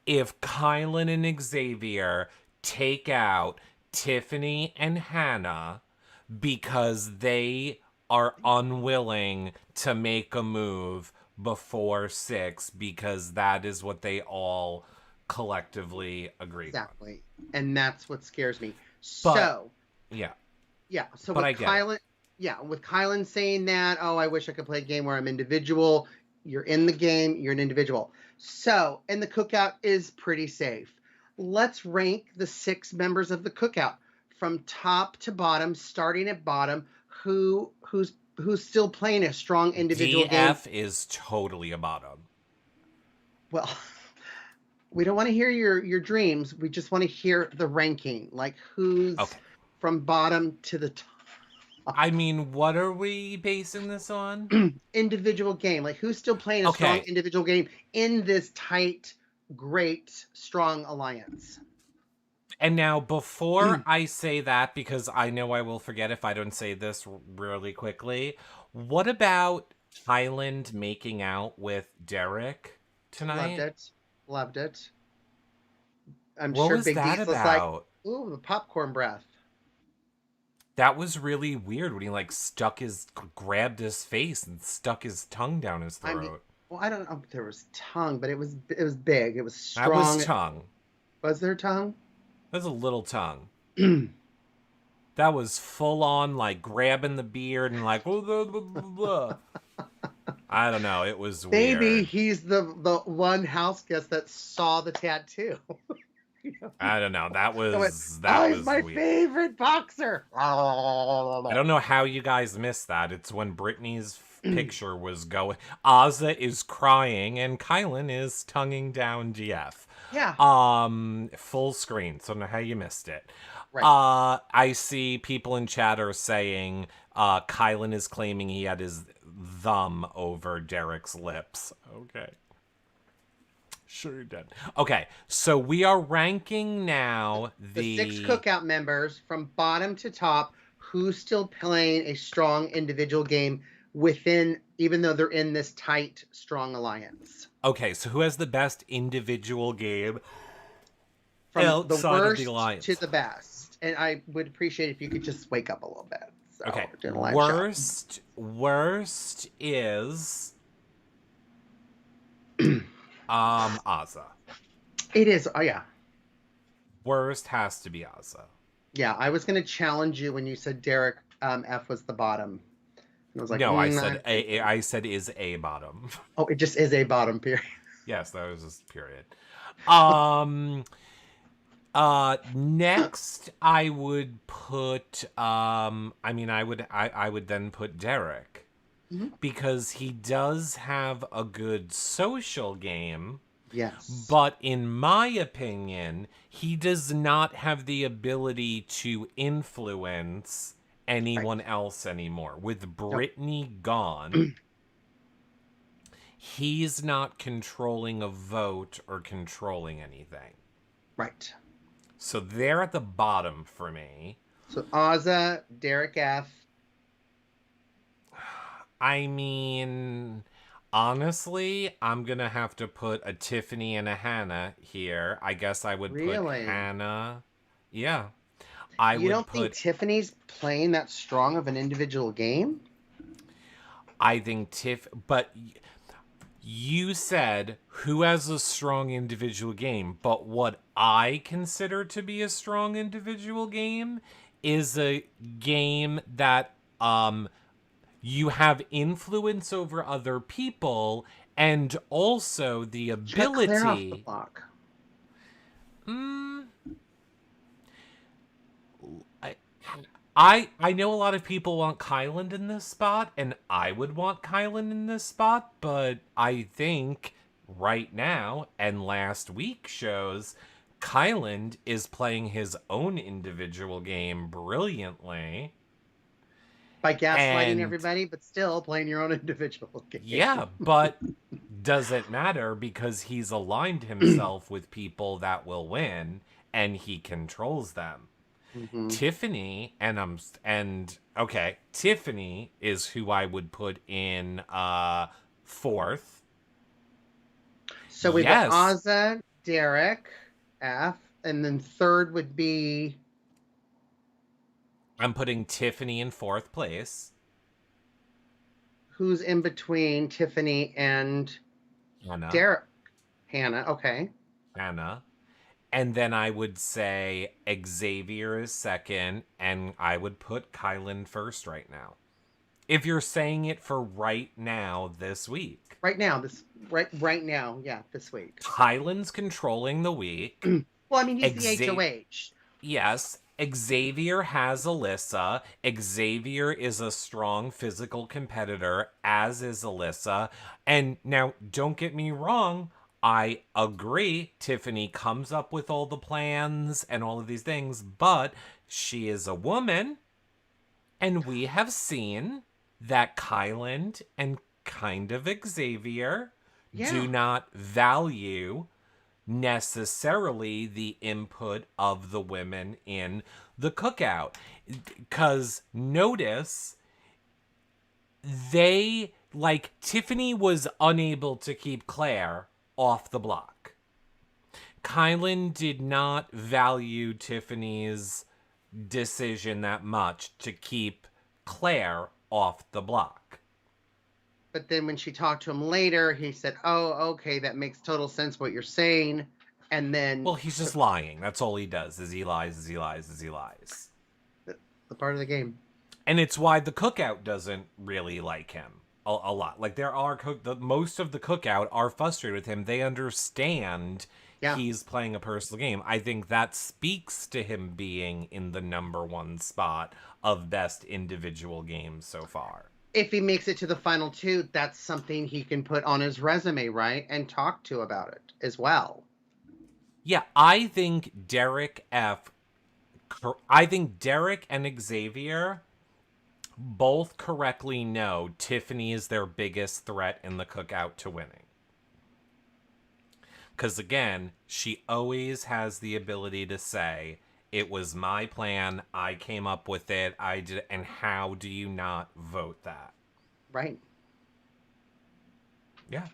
Speaker 1: if Kylan and Xavier take out Tiffany and Hannah because they are unwilling to make a move before six, because that is what they all collectively agreed on.
Speaker 2: Exactly. And that's what scares me.
Speaker 1: But
Speaker 2: So,
Speaker 1: yeah,
Speaker 2: yeah. So
Speaker 1: but
Speaker 2: with
Speaker 1: I get it.
Speaker 2: Kylan, yeah, with Kylan saying that, oh, I wish I could play a game where I'm individual. You're in the game, you're an individual. So, and the cookout is pretty safe. Let's rank the 6 members of the cookout from top to bottom, starting at bottom. Who's still playing a strong individual game?
Speaker 1: DF is totally a bottom.
Speaker 2: Well, we don't want to hear your dreams. We just want to hear the ranking, like who's
Speaker 1: Okay.
Speaker 2: from bottom to the top.
Speaker 1: I mean, what are we basing this on?
Speaker 2: Individual game, like who's still playing a strong
Speaker 1: Okay.
Speaker 2: individual game in this tight, great, strong alliance.
Speaker 1: And now, before I say that, because I know I will forget if I don't say this really quickly, what about Highland making out with Derek
Speaker 2: Loved
Speaker 1: tonight?
Speaker 2: it. Loved it. I'm
Speaker 1: What
Speaker 2: sure
Speaker 1: was
Speaker 2: Big
Speaker 1: that
Speaker 2: Diesel's like,
Speaker 1: about?
Speaker 2: ooh, the popcorn breath.
Speaker 1: That was really weird when he grabbed his face and stuck his tongue down his
Speaker 2: I mean,
Speaker 1: throat.
Speaker 2: well, I don't know if there was tongue, but it was big. It was
Speaker 1: That was
Speaker 2: strong.
Speaker 1: tongue.
Speaker 2: Was there tongue?
Speaker 1: That was a little tongue. That was full on, like, grabbing the beard and like, blah, blah, blah, blah. I don't know. It was
Speaker 2: Maybe
Speaker 1: weird.
Speaker 2: he's the one house guest that saw the tattoo.
Speaker 1: I don't know. That
Speaker 2: Went,
Speaker 1: was
Speaker 2: oh,
Speaker 1: that
Speaker 2: he's
Speaker 1: was
Speaker 2: my
Speaker 1: weird.
Speaker 2: favorite boxer.
Speaker 1: I don't know how you guys missed that. It's when Brittany's picture was going. Ozza is crying and Kylan is tonguing down GF.
Speaker 2: Yeah,
Speaker 1: Full screen. So I don't know how you missed it.
Speaker 2: right.
Speaker 1: I see people in chat are saying Kylan is claiming he had his thumb over Derek's lips. Okay. Sure you did. Okay, so we are ranking now
Speaker 2: The 6 cookout members from bottom to top, who's still playing a strong individual game within, even though they're in this tight, strong alliance.
Speaker 1: Okay, so who has the best individual game
Speaker 2: From the
Speaker 1: outside of the
Speaker 2: worst
Speaker 1: alliance?
Speaker 2: to the best. And I would appreciate if you could just wake up a little bit. So,
Speaker 1: Okay,
Speaker 2: we're doing a live show.
Speaker 1: worst is Ozza.
Speaker 2: It is. Oh, yeah.
Speaker 1: Worst has to be Ozza.
Speaker 2: Yeah, I was going to challenge you when you said Derek F was the bottom. And I was like,
Speaker 1: No, I said I said is a bottom.
Speaker 2: Oh, it just is a bottom period.
Speaker 1: Yes, that was just period. Next I would put I would then put Derek
Speaker 2: Mhm.
Speaker 1: because he does have a good social game,
Speaker 2: Yes.
Speaker 1: but in my opinion, he does not have the ability to influence
Speaker 2: Right.
Speaker 1: anyone else anymore. With
Speaker 2: Nope.
Speaker 1: Brittany gone, he's not controlling a vote or controlling anything.
Speaker 2: Right.
Speaker 1: So they're at the bottom for me.
Speaker 2: So Ozza, Derek F.
Speaker 1: I mean, honestly, I'm gonna have to put a Tiffany and a Hannah here. I guess I would put
Speaker 2: Really?
Speaker 1: Hannah. Yeah. I
Speaker 2: You
Speaker 1: would
Speaker 2: don't think
Speaker 1: put,
Speaker 2: Tiffany's playing that strong of an individual game?
Speaker 1: I think but you said who has a strong individual game, but what I consider to be a strong individual game is a game that you have influence over other people and also the
Speaker 2: Check Claire off the
Speaker 1: ability.
Speaker 2: block.
Speaker 1: mm, I, I know a lot of people want Kyland in this spot, and I would want Kyland in this spot, but I think right now and last week shows Kyland is playing his own individual game brilliantly.
Speaker 2: By gaslighting
Speaker 1: And
Speaker 2: everybody, but still playing your own individual
Speaker 1: yeah,
Speaker 2: game.
Speaker 1: but doesn't matter because he's aligned himself with people that will win and he controls them.
Speaker 2: Mm-hmm.
Speaker 1: Tiffany Tiffany is who I would put in fourth.
Speaker 2: So we've got
Speaker 1: Yes,
Speaker 2: Ozza, Derek F, and then third would be
Speaker 1: I'm putting Tiffany in fourth place.
Speaker 2: who's in between Tiffany and
Speaker 1: Hannah.
Speaker 2: Derek. Hannah. Okay.
Speaker 1: Hannah. And then I would say Xavier is second, and I would put Kylan first right now. If you're saying it for right now this week.
Speaker 2: Right now, right now, yeah, this week.
Speaker 1: Kylan's controlling the week.
Speaker 2: Well, I mean, he's the
Speaker 1: Xa-
Speaker 2: HOH.
Speaker 1: yes, Xavier has Alyssa. Xavier is a strong physical competitor, as is Alyssa. And now, don't get me wrong, I agree. Tiffany comes up with all the plans and all of these things, but she is a woman, and we have seen that Kyland and kind of Xavier
Speaker 2: Yeah.
Speaker 1: do not value necessarily the input of the women in the cookout. Because notice, Tiffany was unable to keep Claire off the block. Kylan did not value Tiffany's decision that much to keep Claire off the block.
Speaker 2: But then when she talked to him later, he said, "Oh, okay, that makes total sense what you're saying." And then
Speaker 1: Well, he's just lying. That's all he does. Is he lies, is he lies, is he lies.
Speaker 2: the part of the game.
Speaker 1: And it's why the cookout doesn't really like him a lot. Like there are most of the cookout are frustrated with him. They understand
Speaker 2: Yeah.
Speaker 1: he's playing a personal game. I think that speaks to him being in the number one spot of best individual games so far.
Speaker 2: If he makes it to the final two, that's something he can put on his resume, right? And talk to about it as well.
Speaker 1: Yeah, I think Derek and Xavier both correctly know Tiffany is their biggest threat in the cookout to winning. Because again, she always has the ability to say, it was my plan, I came up with it, I did, and how do you not vote that?
Speaker 2: Right.
Speaker 1: Yeah.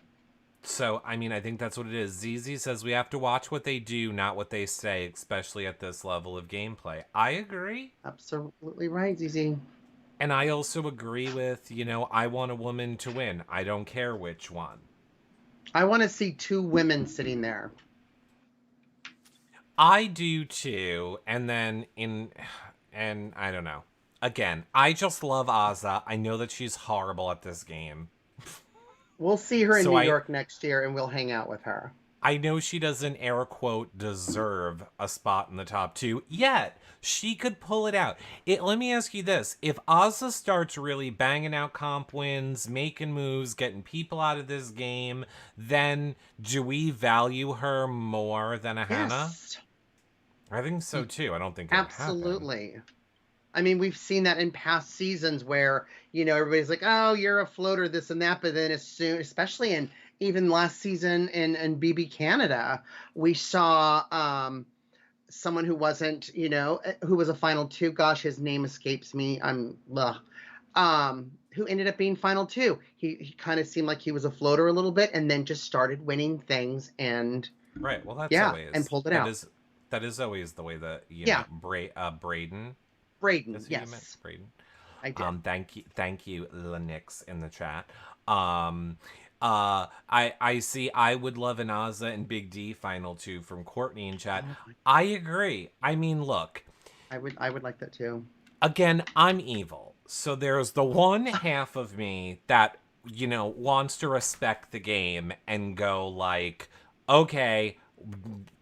Speaker 1: So, I mean, I think that's what it is. ZZ says we have to watch what they do, not what they say, especially at this level of gameplay. I agree.
Speaker 2: Absolutely right, ZZ.
Speaker 1: And I also agree with, I want a woman to win. I don't care which one.
Speaker 2: I want to see two women sitting there.
Speaker 1: I do too. And I don't know. Again, I just love Azza. I know that she's horrible at this game.
Speaker 2: We'll see her in
Speaker 1: So
Speaker 2: New York next year and we'll hang out with her.
Speaker 1: I know she doesn't air quote deserve a spot in the top two yet. She could pull it out. Let me ask you this. If Ozza starts really banging out comp wins, making moves, getting people out of this game, then do we value her more than a Hannah?
Speaker 2: Yes,
Speaker 1: I think so too. I don't think it would happen.
Speaker 2: absolutely. I mean, we've seen that in past seasons where, everybody's like, oh, you're a floater, this and that. But then as soon, especially in even last season in BB Canada, we saw someone who wasn't, who was a final two. Gosh, his name escapes me. Who ended up being final two. He kind of seemed like he was a floater a little bit and then just started winning things and,
Speaker 1: Right. Well, that's
Speaker 2: yeah, and
Speaker 1: always
Speaker 2: pulled it out.
Speaker 1: that is always the way that
Speaker 2: Yeah,
Speaker 1: Braden.
Speaker 2: Braden,
Speaker 1: That's who you meant,
Speaker 2: yes,
Speaker 1: Braden.
Speaker 2: I did.
Speaker 1: Thank you, Lenix in the chat. I see. I would love an Ozza and Big D final two from Courtney in chat.
Speaker 2: Oh my,
Speaker 1: I agree. I mean, look,
Speaker 2: I would like that too.
Speaker 1: again, I'm evil. So there's the one half of me that, wants to respect the game and go like, okay,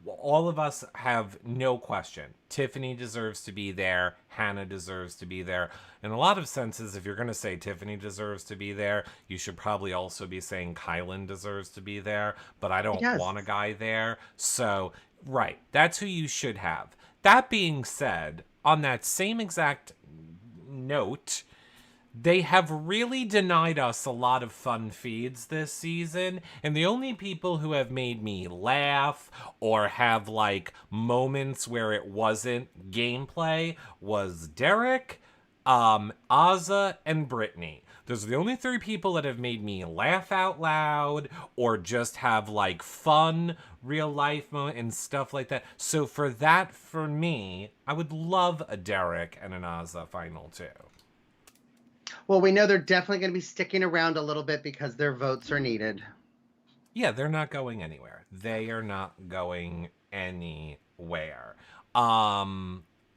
Speaker 1: all of us have no question. Tiffany deserves to be there. Hannah deserves to be there. In a lot of senses, if you're going to say Tiffany deserves to be there, you should probably also be saying Kylan deserves to be there. But I
Speaker 2: He
Speaker 1: don't
Speaker 2: does.
Speaker 1: want a guy there. So, right, that's who you should have. That being said, on that same exact note, they have really denied us a lot of fun feeds this season, and the only people who have made me laugh or have like moments where it wasn't gameplay was Derek, Ozza, and Brittany. Those are the only three people that have made me laugh out loud or just have like fun real life moment and stuff like that. So for that, for me, I would love a Derek and an Ozza final too.
Speaker 2: Well, we know they're definitely going to be sticking around a little bit because their votes are needed.
Speaker 1: Yeah, they're not going anywhere. They are not going anywhere.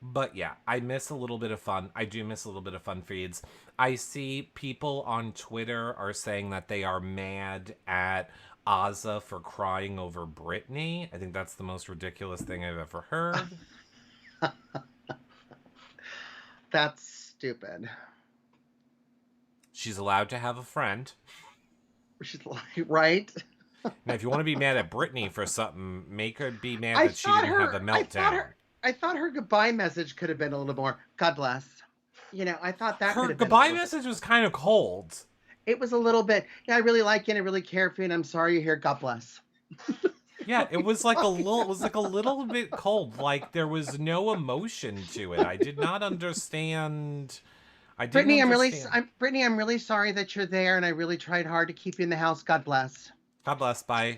Speaker 1: But yeah, I miss a little bit of fun. I do miss a little bit of fun feeds. I see people on Twitter are saying that they are mad at Ozza for crying over Brittany. I think that's the most ridiculous thing I've ever heard.
Speaker 2: That's stupid.
Speaker 1: She's allowed to have a friend.
Speaker 2: She's like, right?
Speaker 1: Now, if you want to be mad at Brittany for something, make her be mad
Speaker 2: I
Speaker 1: that she
Speaker 2: thought
Speaker 1: didn't have a
Speaker 2: her, I thought
Speaker 1: meltdown.
Speaker 2: her, I thought her goodbye message could have been a little more. God bless. I thought that could
Speaker 1: Her
Speaker 2: have been a
Speaker 1: goodbye
Speaker 2: little bit.
Speaker 1: message was kind of cold.
Speaker 2: It was a little bit. Yeah, I really like you and I really care for you, and I'm sorry you're here. God bless.
Speaker 1: Yeah, it was like a little. It was like a little bit cold. Like there was no emotion to it. I did not understand. I didn't
Speaker 2: Brittany,
Speaker 1: understand.
Speaker 2: Brittany, I'm really sorry that you're there, and I really tried hard to keep you in the house. God bless.
Speaker 1: God bless. Bye.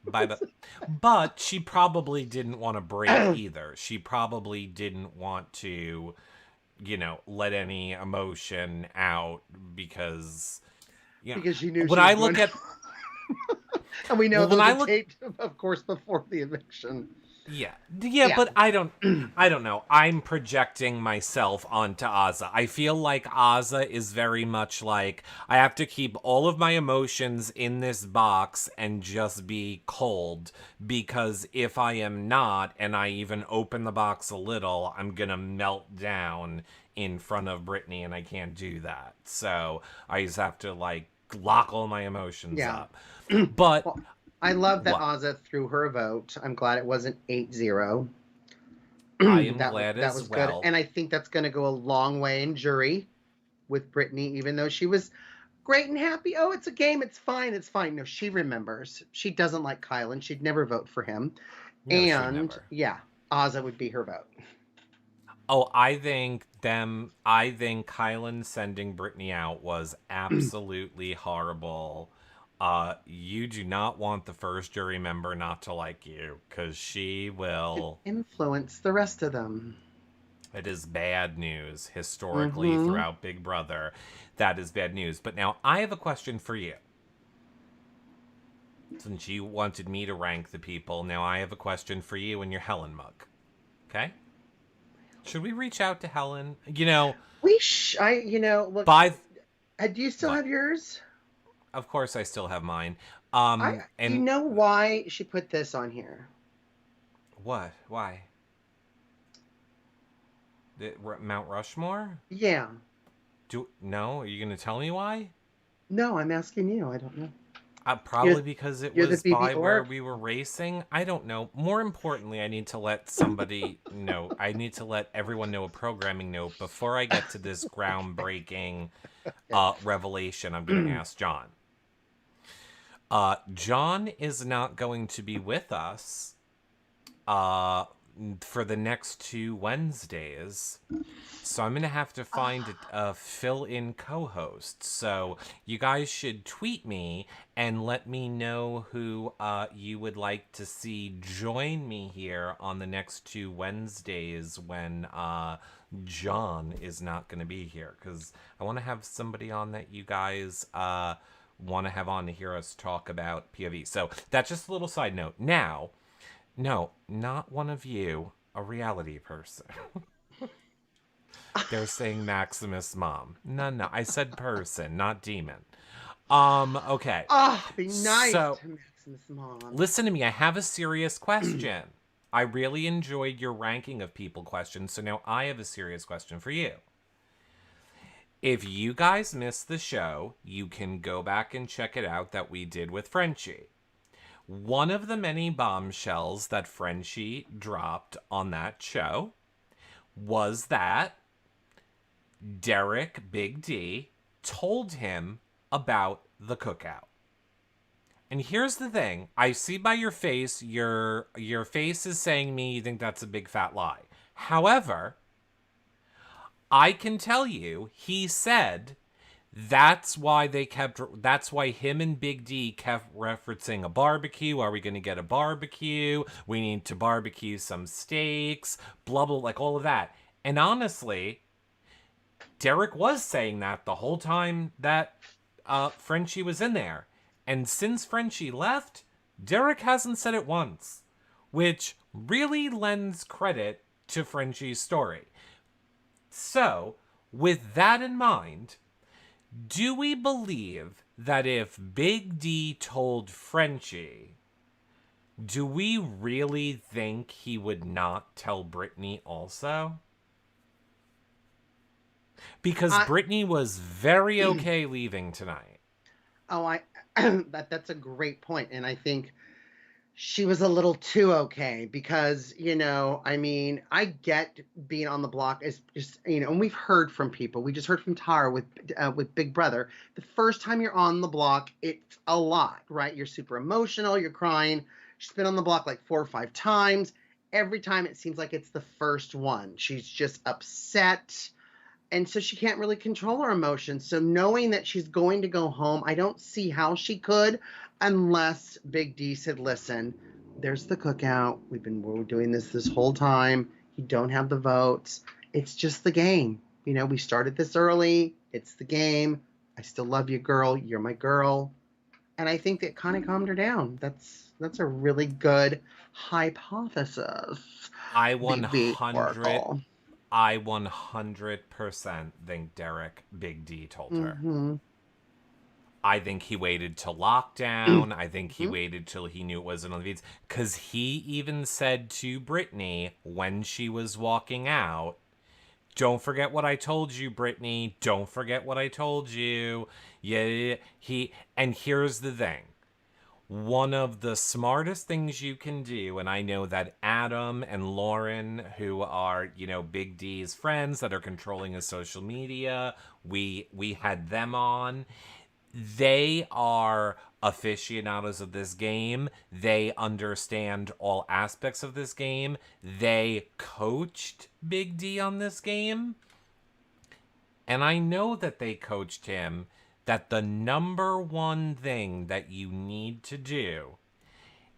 Speaker 1: Bye. But she probably didn't want to break either. She probably didn't want to, let any emotion out because,
Speaker 2: Because she knew
Speaker 1: when
Speaker 2: she was
Speaker 1: I
Speaker 2: going.
Speaker 1: look at,
Speaker 2: And we know
Speaker 1: well, when
Speaker 2: those
Speaker 1: I
Speaker 2: are
Speaker 1: look,
Speaker 2: taped, of course, before the eviction.
Speaker 1: yeah,
Speaker 2: Yeah.
Speaker 1: but I don't know. I'm projecting myself onto Ozza. I feel like Ozza is very much like I have to keep all of my emotions in this box and just be cold because if I am not and I even open the box a little, I'm gonna melt down in front of Brittany and I can't do that. So I just have to like lock all my emotions
Speaker 2: Yeah.
Speaker 1: up. But
Speaker 2: Well, I love that
Speaker 1: what?
Speaker 2: Ozza threw her vote. I'm glad it wasn't 8-0.
Speaker 1: I am
Speaker 2: that was
Speaker 1: glad
Speaker 2: that
Speaker 1: as
Speaker 2: was good,
Speaker 1: well.
Speaker 2: and I think that's going to go a long way in jury with Brittany, even though she was great and happy. Oh, it's a game. It's fine. It's fine. No, she remembers. She doesn't like Kylan. She'd never vote for him.
Speaker 1: No, she would
Speaker 2: And
Speaker 1: never.
Speaker 2: yeah, Ozza would be her vote.
Speaker 1: Oh, I think Kylan sending Brittany out was absolutely horrible. You do not want the first jury member not to like you, because she
Speaker 2: It
Speaker 1: will.
Speaker 2: influenced the rest of them.
Speaker 1: It is bad news historically
Speaker 2: Mm-hmm.
Speaker 1: throughout Big Brother. That is bad news. But now I have a question for you. Since you wanted me to rank the people, now I have a question for you and your Helen mug. Okay? Should we reach out to Helen?
Speaker 2: Look,
Speaker 1: By
Speaker 2: do you still
Speaker 1: what?
Speaker 2: have yours?
Speaker 1: Of course, I still have mine.
Speaker 2: Do you
Speaker 1: And
Speaker 2: know why she put this on here?
Speaker 1: what? Why? Mount Rushmore?
Speaker 2: Yeah.
Speaker 1: No? Are you gonna tell me why?
Speaker 2: No, I'm asking you. I don't know. You're
Speaker 1: Probably because it
Speaker 2: you're the
Speaker 1: was
Speaker 2: BB
Speaker 1: by where
Speaker 2: orc.
Speaker 1: we were racing. I don't know. More importantly, I need to let somebody know. I need to let everyone know a programming note before I get to this groundbreaking revelation. I'm going to ask John. John is not going to be with us uh, for the next 2 Wednesdays. So I'm going to have to find a fill-in co-host. So you guys should tweet me and let me know who you would like to see join me here on the next 2 Wednesdays when John is not going to be here. Because I want to have somebody on that you guys want to have on to hear us talk about POV. So that's just a little side note. Now, no, not one of you, a reality person. They're saying Maximus mom. No, I said person, not demon. Okay.
Speaker 2: Be nice
Speaker 1: So,
Speaker 2: to Maximus' mom.
Speaker 1: listen to me. I have a serious question. I really enjoyed your ranking of people questions, so now I have a serious question for you. If you guys missed the show, you can go back and check it out that we did with Frenchie. One of the many bombshells that Frenchie dropped on that show was that Derek Big D told him about the cookout. And here's the thing. I see by your face, your face is saying me you think that's a big fat lie. However, I can tell you he said that's why him and Big D kept referencing a barbecue. Are we going to get a barbecue? We need to barbecue some steaks, blah blah, like all of that. And honestly, Derek was saying that the whole time that Frenchie was in there. And since Frenchie left, Derek hasn't said it once, which really lends credit to Frenchie's story. So, with that in mind, do we believe that if Big D told Frenchie, do we really think he would not tell Brittany also? Because
Speaker 2: I
Speaker 1: Brittany was very okay leaving tonight.
Speaker 2: oh I that's a great point, and I think she was a little too okay because I mean, I get being on the block is just and we've heard from people. We just heard from Tara with Big Brother. The first time you're on the block, it's a lot, right? You're super emotional, you're crying. She's been on the block like 4 or 5 times. Every time it seems like it's the first one. She's just upset, and so she can't really control her emotions. So knowing that she's going to go home, I don't see how she could unless Big D said, listen, there's the cookout. We're doing this whole time. You don't have the votes. It's just the game. We started this early. It's the game. I still love you, girl. You're my girl. And I think that kind of calmed her down. That's a really good hypothesis.
Speaker 1: I
Speaker 2: BB
Speaker 1: 100
Speaker 2: Oracle.
Speaker 1: I 100% think Derek Big D told her.
Speaker 2: Mm-hmm.
Speaker 1: I think he waited till lockdown. I think he
Speaker 2: Mm-hmm.
Speaker 1: waited till he knew it wasn't on the feeds. Because he even said to Brittany when she was walking out, don't forget what I told you, Brittany. Don't forget what I told you. Yeah, and here's the thing. One of the smartest things you can do, and I know that Adam and Lauren, who are, Big D's friends that are controlling his social media, we had them on. They are aficionados of this game. They understand all aspects of this game. They coached Big D on this game. And I know that they coached him that the number one thing that you need to do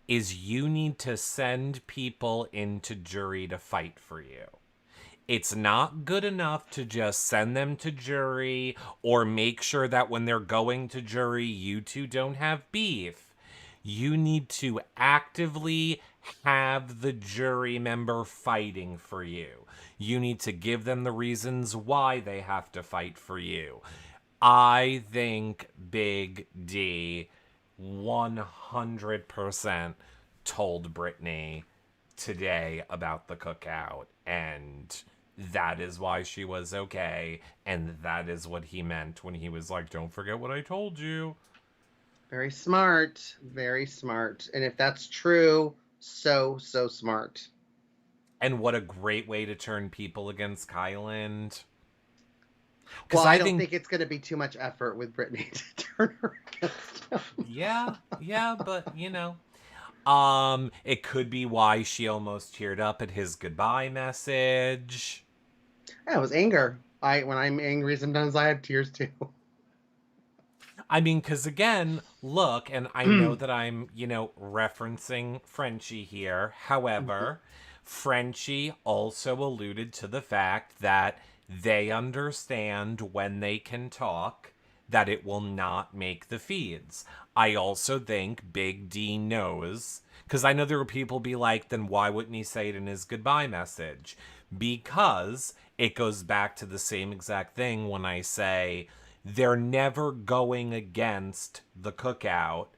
Speaker 1: is you need to send people into jury to fight for you. It's not good enough to just send them to jury or make sure that when they're going to jury, you two don't have beef. You need to actively have the jury member fighting for you. You need to give them the reasons why they have to fight for you. I think Big D 100% told Brittany today about the cookout, and that is why she was okay, and that is what he meant when he was like, don't forget what I told you.
Speaker 2: Very smart. Very smart. And if that's true, so, so smart.
Speaker 1: And what a great way to turn people against Kyland.
Speaker 2: Well,
Speaker 1: Because
Speaker 2: I
Speaker 1: I
Speaker 2: don't
Speaker 1: think,
Speaker 2: think it's going to be too much effort with Brittany to turn her against him.
Speaker 1: yeah, but it could be why she almost teared up at his goodbye message.
Speaker 2: Yeah, it was anger. When I'm angry, sometimes I have tears too.
Speaker 1: I mean, because again, look, and I know that I'm, referencing Frenchie here. However, Frenchie also alluded to the fact that they understand when they can talk that it will not make the feeds. I also think Big D knows, because I know there were people be like, then why wouldn't he say it in his goodbye message? Because it goes back to the same exact thing when I say they're never going against the cookout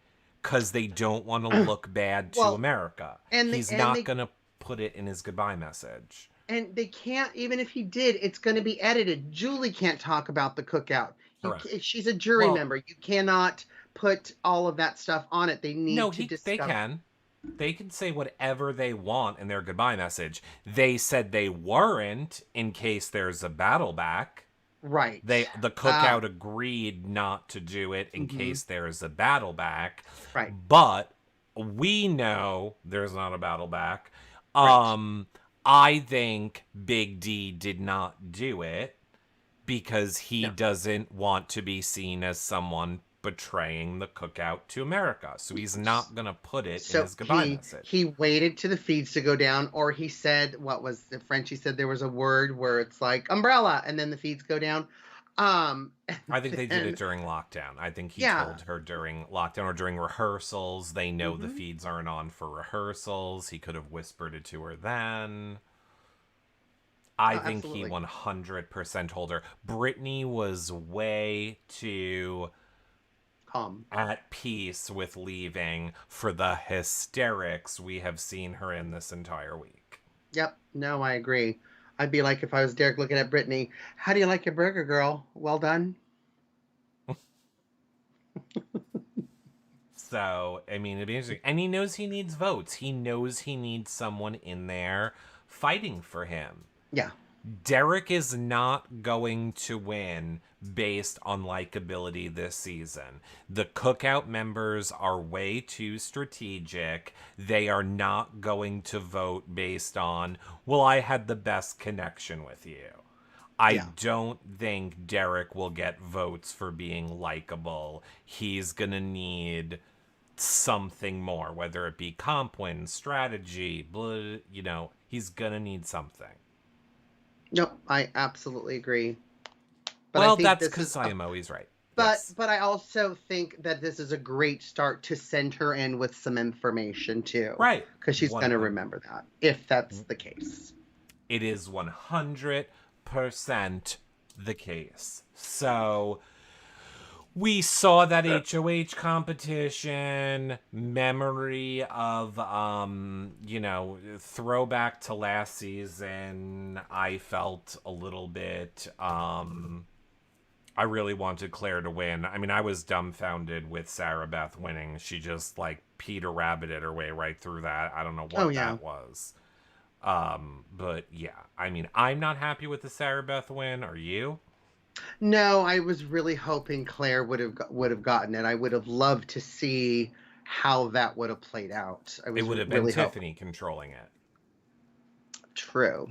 Speaker 1: because they don't want to look bad to
Speaker 2: Well,
Speaker 1: America.
Speaker 2: and they
Speaker 1: He's
Speaker 2: and
Speaker 1: not
Speaker 2: they
Speaker 1: going to put it in his goodbye message.
Speaker 2: and they can't, even if he did, it's going to be edited. Julie can't talk about the cookout.
Speaker 1: Correct.
Speaker 2: She's a jury
Speaker 1: Well,
Speaker 2: member. You cannot put all of that stuff on it. They
Speaker 1: no,
Speaker 2: need to
Speaker 1: they
Speaker 2: discuss.
Speaker 1: can. They can say whatever they want in their goodbye message. They said they weren't in case there's a battle back.
Speaker 2: Right.
Speaker 1: The cookout agreed not to do it in
Speaker 2: Mm-hmm.
Speaker 1: case there's a battle back,
Speaker 2: Right.
Speaker 1: but we know there's not a battle back.
Speaker 2: Right.
Speaker 1: I think Big D did not do it because he
Speaker 2: No.
Speaker 1: doesn't want to be seen as someone betraying the cookout to America. So he's not gonna put it in
Speaker 2: So
Speaker 1: his goodbye
Speaker 2: he
Speaker 1: message.
Speaker 2: he waited to the feeds to go down, or he said, what was the Frenchie said there was a word where it's like umbrella, and then the feeds go down.
Speaker 1: I think they did it
Speaker 2: Then
Speaker 1: during lockdown. I think he
Speaker 2: yeah.
Speaker 1: told her during lockdown or during rehearsals. They know the
Speaker 2: Hmm.
Speaker 1: feeds aren't on for rehearsals. He could have whispered it to her then. I think he
Speaker 2: Absolutely.
Speaker 1: 100% told her. Brittany was way too
Speaker 2: Calm.
Speaker 1: at peace with leaving for the hysterics we have seen her in this entire week.
Speaker 2: Yep. No, I agree. I'd be like if I was Derek looking at Brittany. How do you like your burger, girl? Well done.
Speaker 1: So, I mean, it'd be interesting. And he knows he needs votes. He knows he needs someone in there fighting for him.
Speaker 2: Yeah.
Speaker 1: Derek is not going to win based on likability this season. The cookout members are way too strategic. They are not going to vote based on, well, I had the best connection with you. I
Speaker 2: Yeah.
Speaker 1: don't think Derek will get votes for being likable. He's going to need something more, whether it be comp win, strategy, he's going to need something.
Speaker 2: Nope. I absolutely agree. But I
Speaker 1: Well,
Speaker 2: think
Speaker 1: that's
Speaker 2: this is
Speaker 1: because I am always right.
Speaker 2: but
Speaker 1: Yes.
Speaker 2: but I also think that this is a great start to send her in with some information too,
Speaker 1: Right.
Speaker 2: because she's going to
Speaker 1: 100.
Speaker 2: remember that if that's the case.
Speaker 1: It is 100% the case. So we saw that HOH competition, memory of throwback to last season. I felt a little bit I really wanted Claire to win. I mean, I was dumbfounded with Sarah Beth winning. She just like Peter Rabbited her way right through that. I don't know
Speaker 2: Oh
Speaker 1: what
Speaker 2: yeah.
Speaker 1: that was. But yeah, I mean, I'm not happy with the Sarah Beth win. Are you?
Speaker 2: No, I was really hoping Claire would have gotten it. I would have loved to see how that would have played out. I
Speaker 1: It
Speaker 2: was
Speaker 1: would have been
Speaker 2: really hoping.
Speaker 1: Tiffany controlling it.
Speaker 2: True.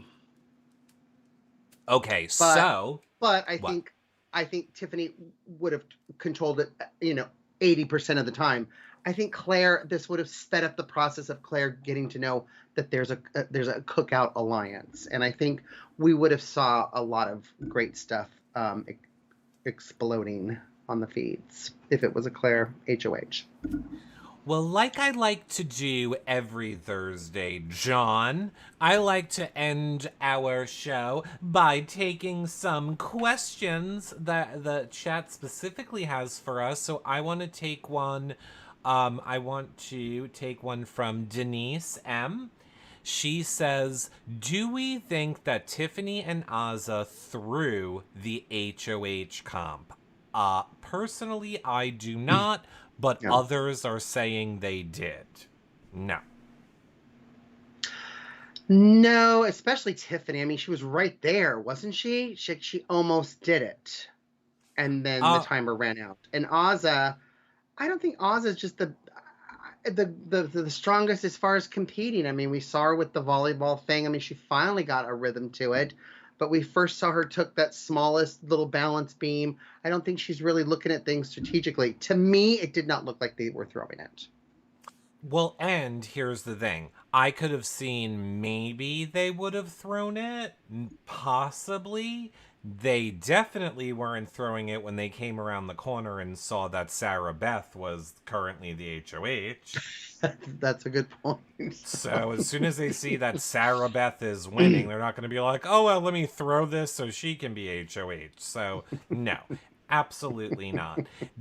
Speaker 1: Okay,
Speaker 2: But
Speaker 1: so
Speaker 2: but I
Speaker 1: what?
Speaker 2: think Tiffany would have controlled it, 80% of the time. I think Claire, this would have sped up the process of Claire getting to know that there's a cookout alliance, and I think we would have saw a lot of great stuff exploding on the feeds if it was a Claire HOH.
Speaker 1: Well, like I like to do every Thursday, John, I like to end our show by taking some questions that the chat specifically has for us. So I want to take one. I want to take one from Denise M. She says, "Do we think that Tiffany and Azza threw the HOH comp?" Personally, I do not, but
Speaker 2: No.
Speaker 1: others are saying they did. No.
Speaker 2: No, especially Tiffany. I mean, she was right there, wasn't she? She almost did it. And then the
Speaker 1: Uh,
Speaker 2: timer ran out. And Azza, I don't think Azza is just the strongest as far as competing. I mean, we saw her with the volleyball thing. I mean, she finally got a rhythm to it. But we first saw her took that smallest little balance beam. I don't think she's really looking at things strategically. To me, it did not look like they were throwing it.
Speaker 1: well, and here's the thing. I could have seen maybe they would have thrown it. Possibly. They definitely weren't throwing it when they came around the corner and saw that Sarah Beth was currently the HOH.
Speaker 2: That's a good point.
Speaker 1: So as soon as they see that Sarah Beth is winning, they're not going to be like, oh, well, let me throw this so she can be HOH. So, no, absolutely not.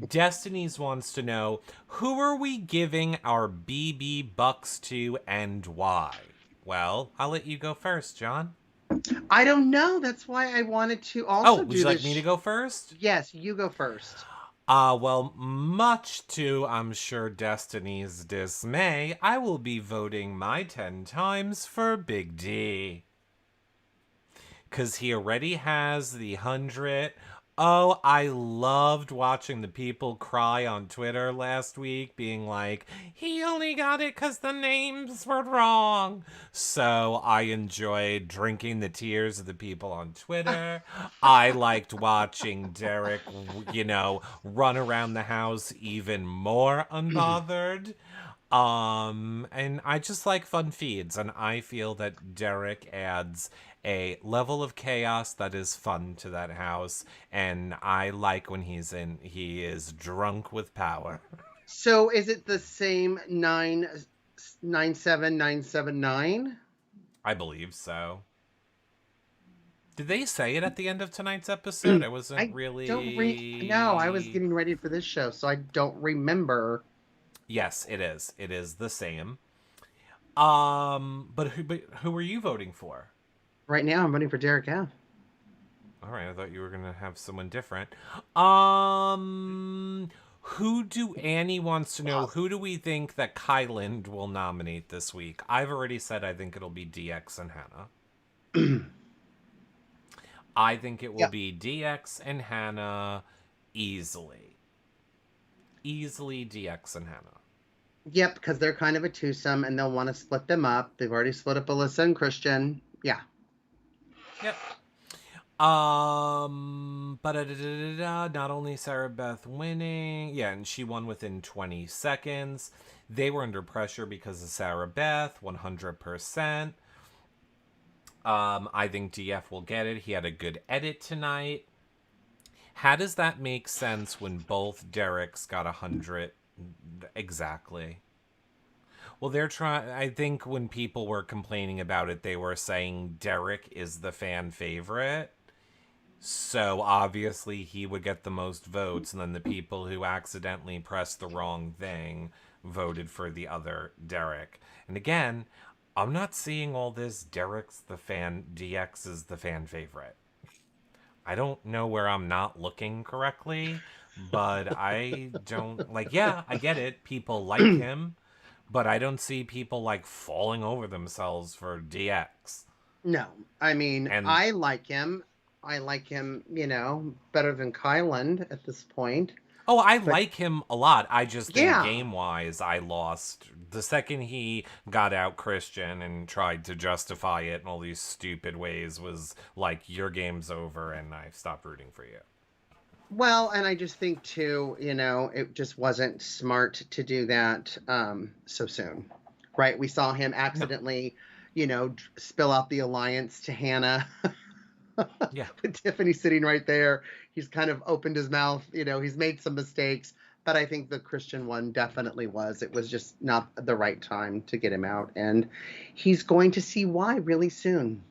Speaker 1: Destinies wants to know, who are we giving our BB bucks to and why? Well, I'll let you go first, John.
Speaker 2: I don't know. That's why I wanted to
Speaker 1: Oh,
Speaker 2: also
Speaker 1: would
Speaker 2: do
Speaker 1: you like
Speaker 2: this.
Speaker 1: me to go first?
Speaker 2: Yes, you go first.
Speaker 1: Well, much to, I'm sure, Destiny's dismay, I will be voting my 10 times for Big D. Because he already has the 100. Oh, I loved watching the people cry on Twitter last week, being like, he only got it because the names were wrong. So I enjoyed drinking the tears of the people on Twitter. I liked watching Derek, run around the house even more unbothered. And I just like fun feeds, and I feel that Derek adds a level of chaos that is fun to that house, and I like when he is drunk with power.
Speaker 2: So is it the same 997979?
Speaker 1: I believe so. Did they say it at the end of tonight's episode? I wasn't
Speaker 2: I no, I was
Speaker 1: really.
Speaker 2: getting ready for this show, so I don't remember.
Speaker 1: Yes, it is. It is the same. But who are you voting for?
Speaker 2: Right now, I'm voting for Derek F.
Speaker 1: All right, I thought you were gonna have someone different. Who do Annie wants to know? Who do we think that Kyland will nominate this week? I've already said I think it'll be DX and Hannah. I think it will
Speaker 2: Yep.
Speaker 1: be DX and Hannah easily. Easily DX and Hannah.
Speaker 2: Yep, because they're kind of a twosome, and they'll want to split them up. They've already split up Alyssa and Christian. Yeah.
Speaker 1: Yep. Not only Sarah Beth winning, yeah, and she won within 20 seconds. They were under pressure because of Sarah Beth, 100%. I think DF will get it. He had a good edit tonight. How does that make sense when both Derek's got 100 exactly? Well, they're trying. I think when people were complaining about it, they were saying Derek is the fan favorite. So obviously he would get the most votes, and then the people who accidentally pressed the wrong thing voted for the other Derek. And again, I'm not seeing all this Derek's the fan, DX is the fan favorite. I don't know where I'm not looking correctly, but I don't like, yeah, I get it. People like him, but I don't see people like falling over themselves for DX.
Speaker 2: No, I mean,
Speaker 1: And
Speaker 2: I like him. I like him, better than Kyland at this point.
Speaker 1: oh, I
Speaker 2: But
Speaker 1: like him a lot. I just think
Speaker 2: yeah,
Speaker 1: game-wise, I lost. The second he got out Christian and tried to justify it in all these stupid ways was like, your game's over and I stopped rooting for you.
Speaker 2: well, and I just think too, it just wasn't smart to do that so soon, right? We saw him
Speaker 1: No.
Speaker 2: accidentally, spill out the alliance to Hannah.
Speaker 1: Yeah.
Speaker 2: With Tiffany sitting right there, he's kind of opened his mouth. He's made some mistakes, but I think the Christian one definitely was. It was just not the right time to get him out, and he's going to see why really soon.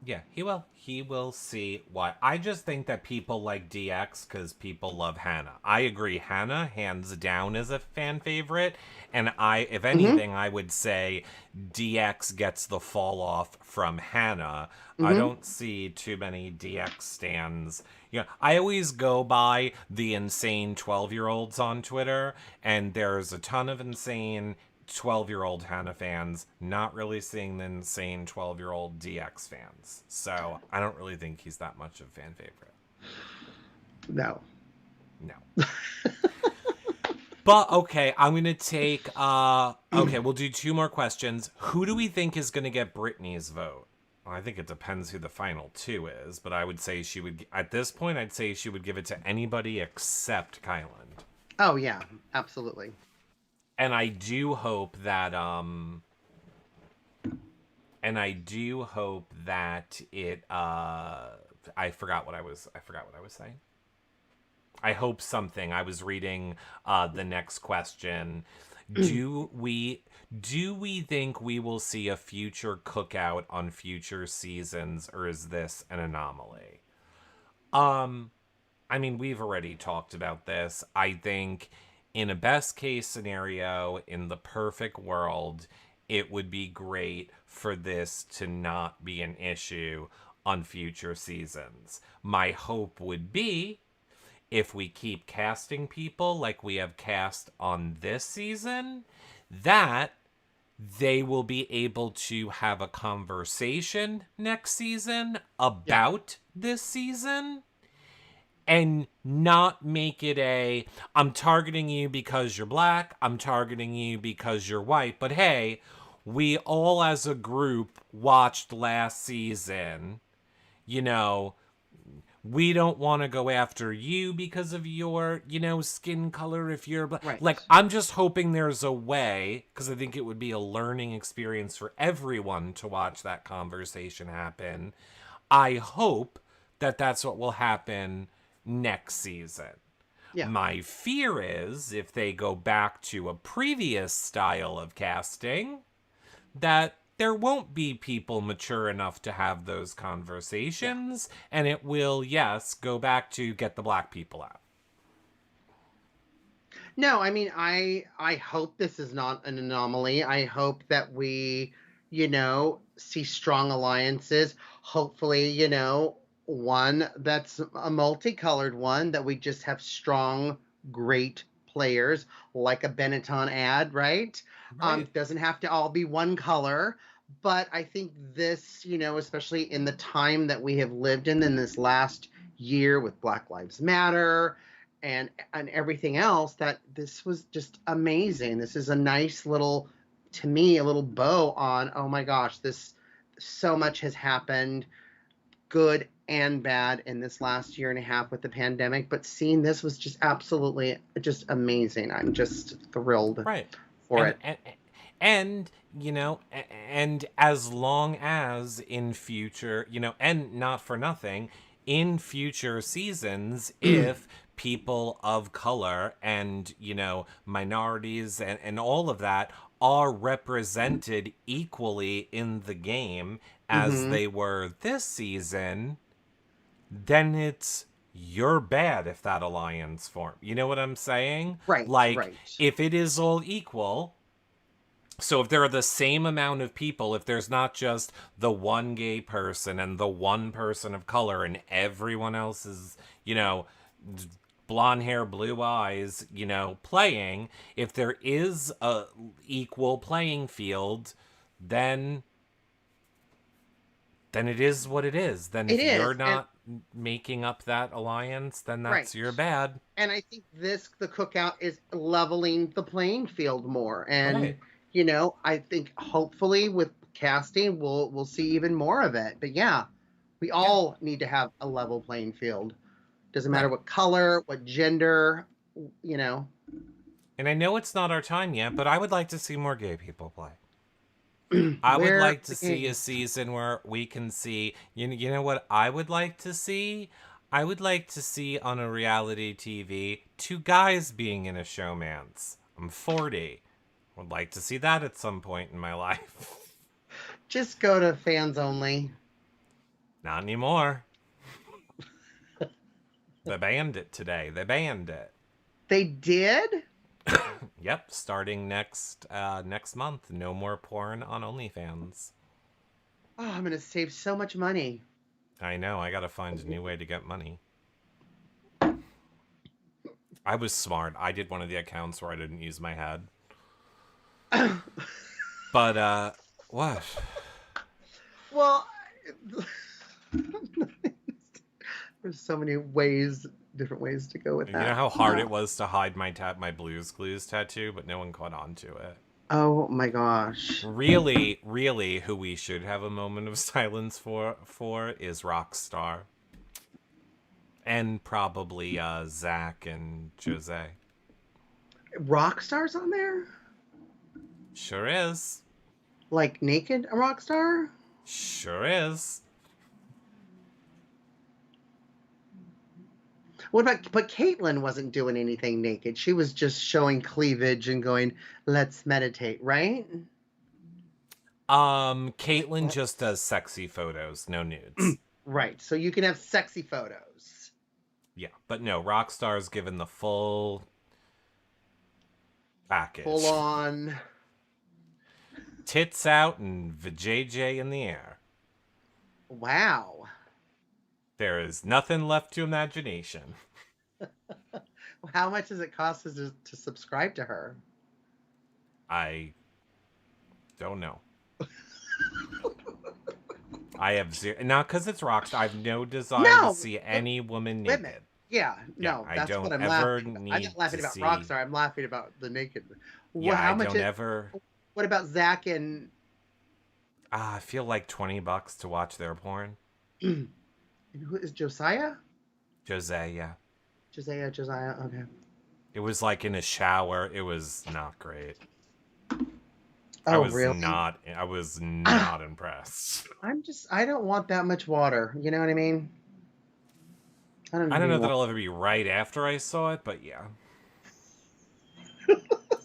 Speaker 1: Yeah, he will. He will see why. I just think that people like DX because people love Hannah. I agree. Hannah, hands down, is a fan favorite. And if
Speaker 2: Hmm.
Speaker 1: anything, I would say DX gets the fall off from Hannah. I
Speaker 2: Hmm.
Speaker 1: don't see too many DX stands. You know, I always go by the insane 12-year-olds on Twitter, and there's a ton of insane 12-year-old Hannah fans, not really seeing the insane 12-year-old DX fans. So I don't really think he's that much of a fan favorite.
Speaker 2: No.
Speaker 1: No. But okay, I'm gonna take okay, we'll do two more questions. Who do we think is gonna get Brittany's vote? Well, I think it depends who the final two is, but I would say she would at this point I'd say she would give it to anybody except Kyland.
Speaker 2: Oh yeah, absolutely.
Speaker 1: And I do hope that it I forgot what I was saying. I hope something. I was reading the next question. Do we think we will see a future cookout on future seasons, or is this an anomaly? I mean, we've already talked about this. I think in a best case scenario, in the perfect world, it would be great for this to not be an issue on future seasons. My hope would be if we keep casting people like we have cast on this season, that they will be able to have a conversation next season
Speaker 2: Yeah.
Speaker 1: about this season and not make it I'm targeting you because you're black, I'm targeting you because you're white, but hey, we all as a group watched last season, you know, we don't want to go after you because of your, skin color if you're black. Like,
Speaker 2: Right.
Speaker 1: I'm just hoping there's a way, because I think it would be a learning experience for everyone to watch that conversation happen. I hope that that's what will happen next season.
Speaker 2: Yeah.
Speaker 1: My fear is if they go back to a previous style of casting, that there won't be people mature enough to have those
Speaker 2: Yeah.
Speaker 1: conversations, and it will, yes, go back to get the black people out.
Speaker 2: No, I mean, I hope this is not an anomaly. I hope that we, see strong alliances. Hopefully, one that's a multicolored one that we just have strong, great players like a Benetton ad, right?
Speaker 1: Right.
Speaker 2: Doesn't have to all be one color, but I think this, especially in the time that we have lived in this last year with Black Lives Matter and everything else, that this was just amazing. This is a nice little, to me, a little bow on, oh my gosh, this so much has happened, good and bad, in this last year and a half with the pandemic, but seeing this was just absolutely just amazing. I'm just thrilled
Speaker 1: Right.
Speaker 2: for
Speaker 1: And
Speaker 2: it.
Speaker 1: and and and as long as in future, and not for nothing, in future seasons, if people of color and, minorities and all of that are represented equally in the game as
Speaker 2: Hmm.
Speaker 1: they were this season, then you're bad if that alliance form. You know what I'm saying?
Speaker 2: Right,
Speaker 1: Like,
Speaker 2: right.
Speaker 1: if it is all equal, so if there are the same amount of people, if there's not just the one gay person and the one person of color and everyone else is, blonde hair, blue eyes, playing, if there is a equal playing field, then it is what it is. Then
Speaker 2: It
Speaker 1: if you're
Speaker 2: is. And
Speaker 1: not making up that alliance, then
Speaker 2: right.
Speaker 1: that's your bad.
Speaker 2: And I think the cookout is leveling the playing field more. And,
Speaker 1: Right.
Speaker 2: I think hopefully with casting we'll see even more of it. But yeah, we
Speaker 1: Yeah.
Speaker 2: all need to have a level playing field. Doesn't matter
Speaker 1: Right.
Speaker 2: what color, what gender, you know.
Speaker 1: And I know it's not our time yet, but I would like to see more gay people play. I would
Speaker 2: Where are
Speaker 1: like to
Speaker 2: the
Speaker 1: see a
Speaker 2: gays?
Speaker 1: season where we can see, you know what I would like to see? I would like to see on a reality TV 2 guys being in a showmance. I'm 40. Would like to see that at some point in my life.
Speaker 2: Just go to fans only.
Speaker 1: Not anymore. They banned it today. They banned it.
Speaker 2: They did?
Speaker 1: Yep, starting next month. No more porn on OnlyFans.
Speaker 2: Oh, I'm gonna save so much money.
Speaker 1: I know, I gotta find a new way to get money. I was smart. I did one of the accounts where I didn't use my head. But, what?
Speaker 2: Well, there's so many different ways to go with that.
Speaker 1: You know how hard it was to hide my Blue's Clues tattoo, but no one caught on to it.
Speaker 2: Oh my gosh.
Speaker 1: Really, really, who we should have a moment of silence for is Rockstar. And probably Zach and Jose.
Speaker 2: Rockstar's on there?
Speaker 1: Sure is.
Speaker 2: Like naked a rockstar?
Speaker 1: Sure is.
Speaker 2: But Caitlyn wasn't doing anything naked. She was just showing cleavage and going, let's meditate, right?
Speaker 1: Caitlyn just does sexy photos, no nudes.
Speaker 2: Right. So you can have sexy photos.
Speaker 1: Yeah, but no, Rockstar's given the full package.
Speaker 2: Full on.
Speaker 1: Tits out and vajayjay in the air.
Speaker 2: Wow.
Speaker 1: There is nothing left to imagination.
Speaker 2: How much does it cost us to subscribe to her?
Speaker 1: I don't know. I have zero. Not because it's Rockstar. I have no desire to see any woman naked.
Speaker 2: Women. Yeah, no,
Speaker 1: I
Speaker 2: that's
Speaker 1: don't
Speaker 2: what I'm
Speaker 1: ever
Speaker 2: laughing about.
Speaker 1: need
Speaker 2: I'm not laughing
Speaker 1: to
Speaker 2: about
Speaker 1: see.
Speaker 2: Rockstar. I'm laughing about the naked.
Speaker 1: Yeah,
Speaker 2: How
Speaker 1: I
Speaker 2: much
Speaker 1: don't ever.
Speaker 2: What about Zach and?
Speaker 1: I feel like $20 to watch their porn.
Speaker 2: And who is Josiah?
Speaker 1: Jose, yeah.
Speaker 2: Josiah. Okay.
Speaker 1: It was like in a shower. It was not great.
Speaker 2: Oh, really?
Speaker 1: I was not impressed.
Speaker 2: I don't want that much water. You know what I mean?
Speaker 1: I don't know that it'll ever be right after I saw it, but yeah.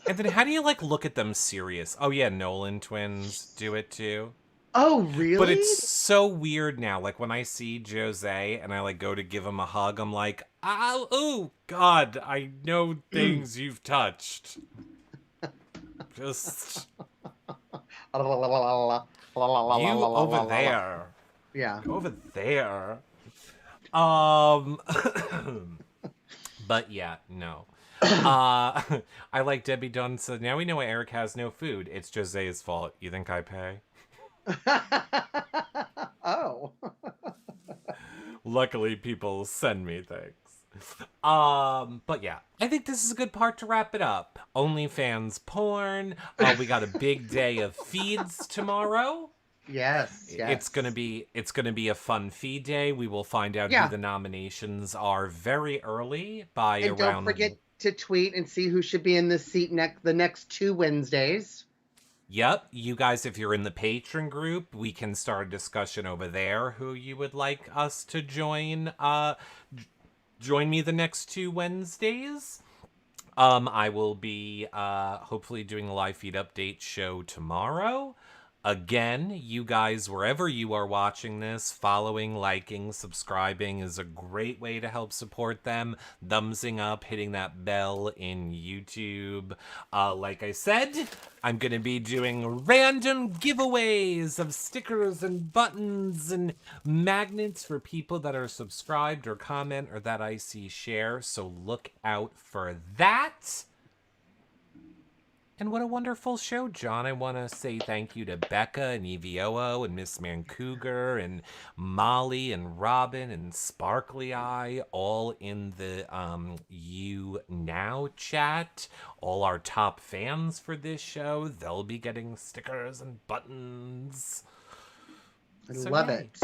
Speaker 1: And then how do you look at them serious? Oh yeah, Nolan twins do it too.
Speaker 2: Oh, really?
Speaker 1: But it's so weird now. Like when I see Jose and I go to give him a hug, I'm like, oh God, I know things you've touched. Just you over there.
Speaker 2: Yeah.
Speaker 1: Over there. But yeah, no. I like Debbie Dunn said, now we know why Eric has no food. It's Jose's fault. You think I pay?
Speaker 2: Oh.
Speaker 1: Luckily, people send me things. But yeah, I think this is a good part to wrap it up. OnlyFans porn. We got a big day of feeds tomorrow.
Speaker 2: Yes.
Speaker 1: It's gonna be a fun feed day. We will find out who the nominations are very early and
Speaker 2: don't forget to tweet and see who should be in this seat the next 2 Wednesdays.
Speaker 1: Yep, you guys, if you're in the patron group, we can start a discussion over there who you would like us to join. Join me the next 2 Wednesdays. I will be hopefully doing a live feed update show tomorrow. Again, you guys, wherever you are watching this, following, liking, subscribing is a great way to help support them. Thumbsing up, hitting that bell in YouTube. Like I said, I'm going to be doing random giveaways of stickers and buttons and magnets for people that are subscribed or comment or that I see share. So look out for that. And what a wonderful show, John. I want to say thank you to Becca and EVOO and Miss Cougar and Molly and Robin and Sparkly Eye, all in the You Now chat. All our top fans for this show. They'll be getting stickers and buttons.
Speaker 2: I love it.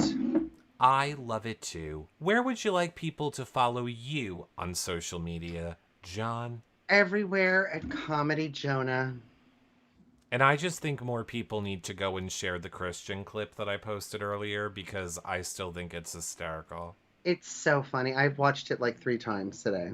Speaker 1: I love it too. Where would you like people to follow you on social media, John?
Speaker 2: Everywhere at Comedy Jonah.
Speaker 1: And I just think more people need to go and share the Christian clip that I posted earlier because I still think it's hysterical.
Speaker 2: It's so funny. I've watched it like 3 times today.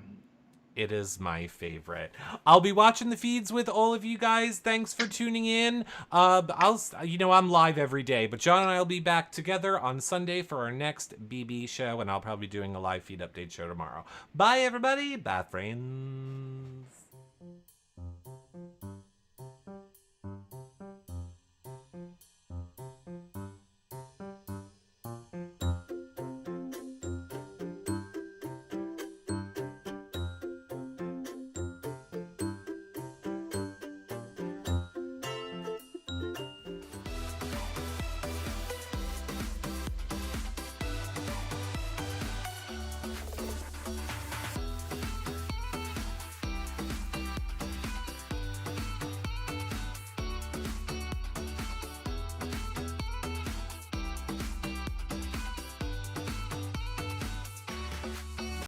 Speaker 1: It is my favorite. I'll be watching the feeds with all of you guys. Thanks for tuning in. I'm live every day, but John and I will be back together on Sunday for our next BB show, and I'll probably be doing a live feed update show tomorrow. Bye, everybody. Bye, friends.